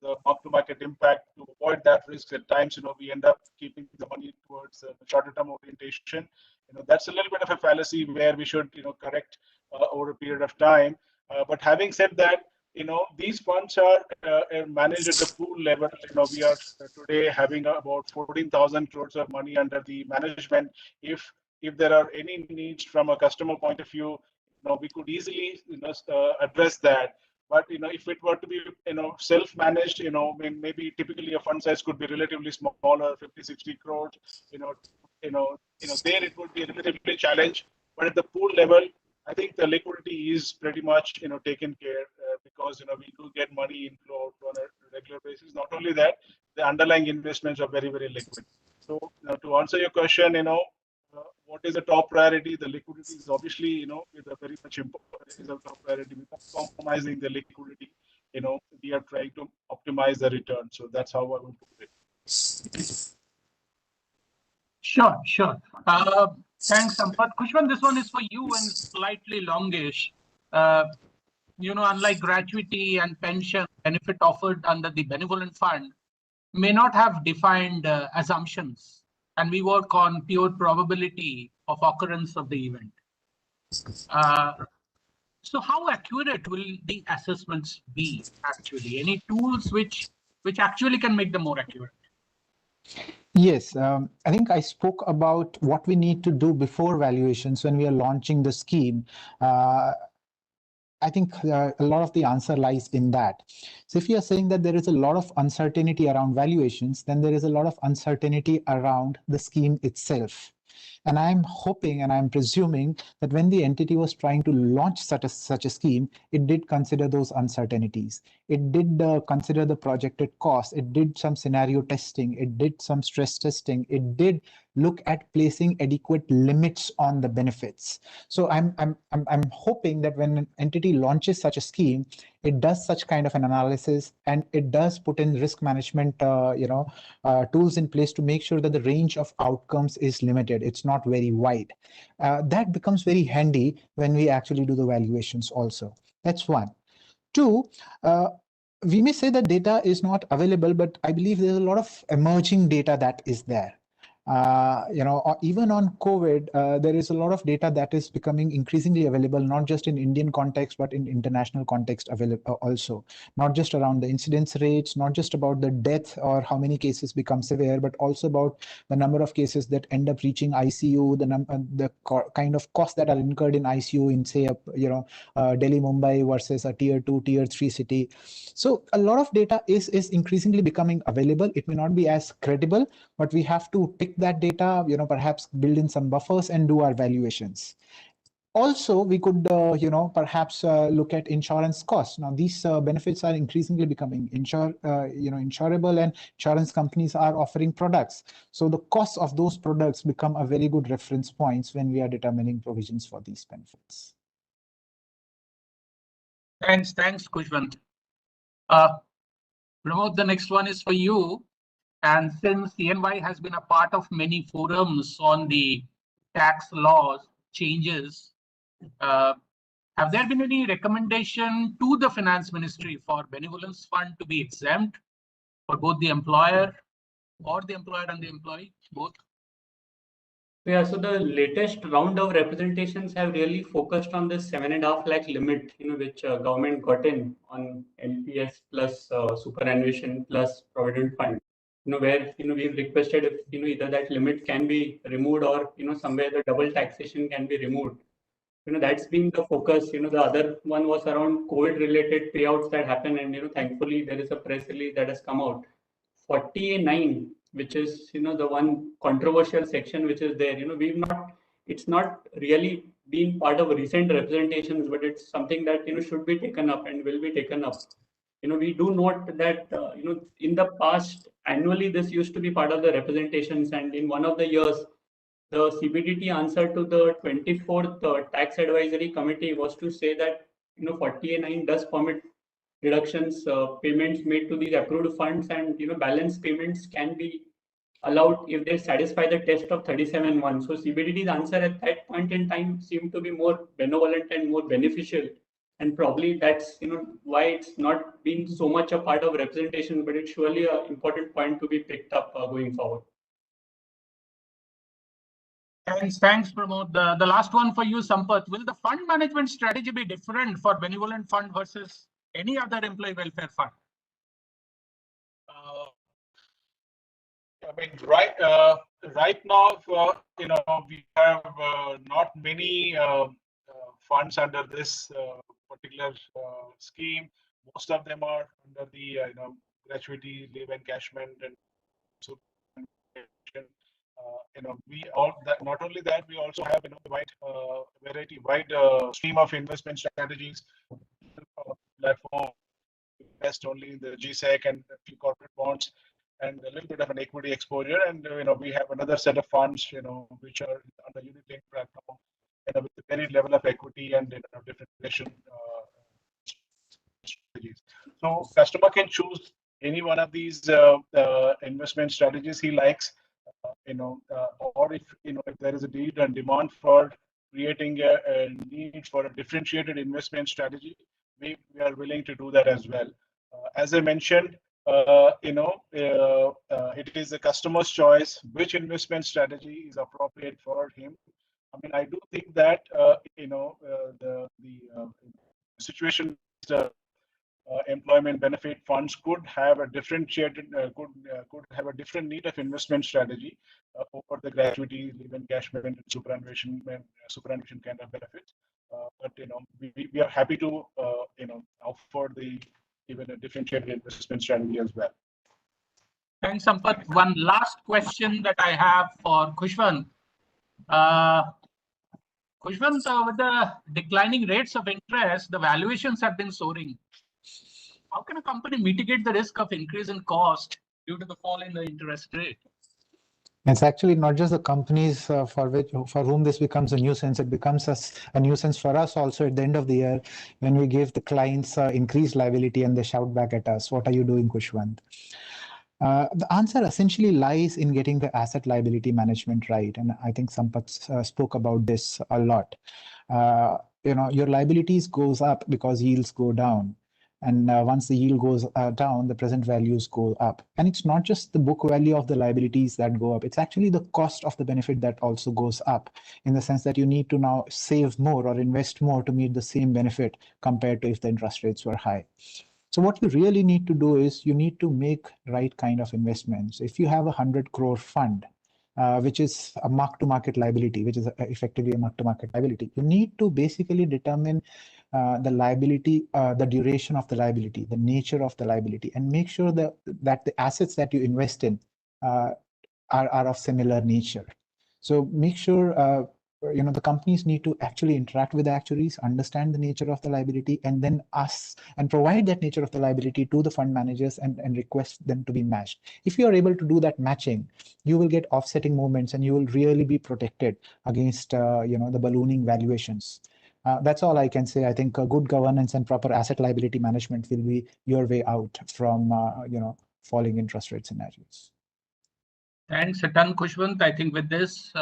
the mark-to-market impact. To avoid that risk, at times we end up keeping the money towards shorter-term orientation. That's a little bit of a fallacy where we should correct over a period of time. But having said that, these funds are managed at the pool level. We are today having about 14,000 crores of money under the management. If there are any needs from a customer point of view, we could easily address that. But if it were to be self-managed, maybe typically a fund size could be relatively smaller, 50, 60 crores. There it would be a relatively challenge. But at the pool level, I think the liquidity is pretty much taken care because we do get money inflow on a regular basis. Not only that, the underlying investments are very, very liquid. So to answer your question, what is the top priority? The liquidity is obviously, is a very much important, is a top priority. Without compromising the liquidity, we are trying to optimize the return. So that's how I would put it. Sure. Thanks, Sampath. Kushwan, this one is for you and slightly longish. Unlike gratuity and pension benefit offered under the benevolent fund may not have defined assumptions, and we work on pure probability of occurrence of the event. So how accurate will the assessments be actually? Any tools which actually can make them more accurate? Yes, I think I spoke about what we need to do before valuations when we are launching the scheme. I think a lot of the answer lies in that. So if you are saying that there is a lot of uncertainty around valuations, then there is a lot of uncertainty around the scheme itself. And I'm hoping and I'm presuming that when the entity was trying to launch such a scheme, it did consider those uncertainties. It did consider the projected cost. It did some scenario testing. It did some stress testing. It did look at placing adequate limits on the benefits. So I'm hoping that when an entity launches such a scheme, it does such kind of an analysis and it does put in risk management tools in place to make sure that the range of outcomes is limited. It's not very wide. That becomes very handy when we actually do the valuations also. That's one. Two, we may say that data is not available, but I believe there's a lot of emerging data that is there. Even on COVID, there is a lot of data that is becoming increasingly available, not just in Indian context, but in international context available also. Not just around the incidence rates, not just about the death or how many cases become severe, but also about the number of cases that end up reaching ICU, the kind of costs that are incurred in ICU in, say, Delhi, Mumbai versus a tier 2, tier 3 city. So a lot of data is increasingly becoming available. It may not be as credible, but we have to pick that data, perhaps build in some buffers and do our valuations. Also, we could, perhaps look at insurance costs. Now, these benefits are increasingly becoming insurable, and insurance companies are offering products. So the costs of those products become a very good reference points when we are determining provisions for these benefits. Thanks, Kushwant. Pramod, the next one is for you. And since CNY has been a part of many forums on the tax laws changes, have there been any recommendation to the Finance Ministry for benevolence fund to be exempt for both the employer or the employer and the employee, both? Yeah, so the latest round of representations have really focused on this 7.5 lakh limit, which government got in on LPS plus superannuation plus provident fund. Where we've requested if either that limit can be removed or somewhere the double taxation can be removed. That's been the focus. The other one was around COVID related payouts that happen, and thankfully there is a press release that has come out. 40A9, which is the one controversial section which is there. It's not really been part of recent representations, but it's something that should be taken up and will be taken up. We do note that in the past annually this used to be part of the representations, and in one of the years the CBDT answer to the 24th tax advisory committee was to say that 40A9 does permit deductions, payments made to these approved funds, and balance payments can be allowed if they satisfy the test of 37(1). So CBDT's answer at that point in time seemed to be more benevolent and more beneficial, and probably that's why it's not been so much a part of representation, but it's surely an important point to be picked up going forward. Thanks, Pramod. The last one for you, Sampath. Will the fund management strategy be different for benevolent fund versus any other employee welfare fund? Right now, we have not many funds under this particular scheme. Most of them are under the gratuity, leave encashment, and superannuation. We all that not only that, we also have wide stream of investment strategies. Platform invest only in the GSEC and a few corporate bonds, and a little bit of an equity exposure. And we have another set of funds, which are on the unit link platform, with a varied level of equity and different duration strategies. So customer can choose any one of these investment strategies he likes, or if there is a need and demand for creating a need for a differentiated investment strategy, we are willing to do that as well. As I mentioned, it is the customer's choice which investment strategy is appropriate for him. I mean, I do think that the situation employment benefit funds could have a differentiated could have a different need of investment strategy over the gratuity, leave encashment, and superannuation kind of benefits. But we are happy to offer even a differentiated investment strategy as well. Thanks, Sampath. One last question that I have for Khushwant. Khushwant, with the declining rates of interest, the valuations have been soaring. How can a company mitigate the risk of increase in cost due to the fall in the interest rate? It's actually not just the companies for whom this becomes a nuisance. It becomes a nuisance for us also at the end of the year when we give the clients increased liability and they shout back at us, "What are you doing, Khushwant?" The answer essentially lies in getting the asset liability management right, and I think Sampath spoke about this a lot. Your liabilities goes up because yields go down. And once the yield goes down, the present values go up. And it's not just the book value of the liabilities that go up. It's actually the cost of the benefit that also goes up, in the sense that you need to now save more or invest more to meet the same benefit compared to if the interest rates were high. So what you really need to do is you need to make right kind of investments. If you have a 100 crore fund, which is a mark-to-market liability, which is effectively a mark-to-market liability, you need to basically determine the liability, the duration of the liability, the nature of the liability, and make sure that the assets that you invest in are of similar nature. So make sure the companies need to actually interact with the actuaries, understand the nature of the liability, and then ask and provide that nature of the liability to the fund managers and request them to be matched. If you are able to do that matching, you will get offsetting movements and you will really be protected against the ballooning valuations. That's all I can say. I think good governance and proper asset liability management will be your way out from falling interest rate scenarios. Thanks a ton, Khushwant. I think with this,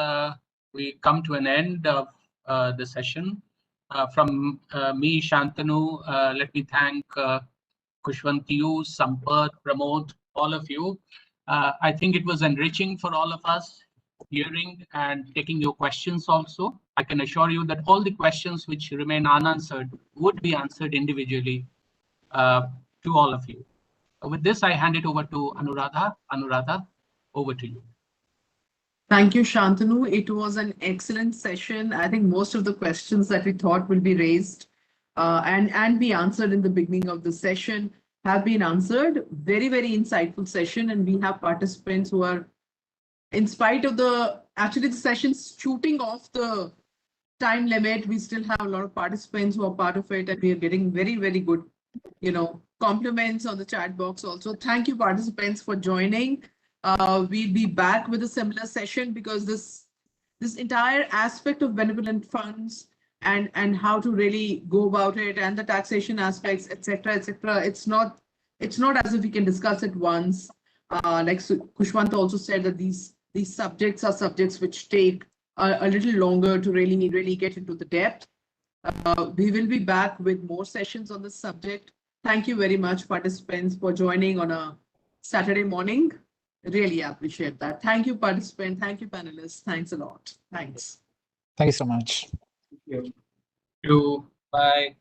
we come to an end of the session. From me, Shantanu, let me thank Khushwant, you, Sampath, Pramod, all of you. I think it was enriching for all of us, hearing and taking your questions also. I can assure you that all the questions which remain unanswered would be answered individually to all of you. With this, I hand it over to Anuradha. Anuradha, over to you. Thank you, Shantanu. It was an excellent session. I think most of the questions that we thought will be raised and be answered in the beginning of the session have been answered. Very, very insightful session. And we have participants who are, in spite of the session's shooting off the time limit, we still have a lot of participants who are part of it. And we are getting very, very good, compliments on the chat box also. Thank you, participants, for joining. We'll be back with a similar session because this entire aspect of benevolent funds and how to really go about it and the taxation aspects, etc., it's not as if we can discuss it once. Like Khushwant also said that these subjects are subjects which take a little longer to really get into the depth. We will be back with more sessions on this subject. Thank you very much, participants, for joining on a Saturday morning. Really appreciate that. Thank you, participant. Thank you, panelists. Thanks a lot. Thanks. Thank you so much. Thank you. Bye.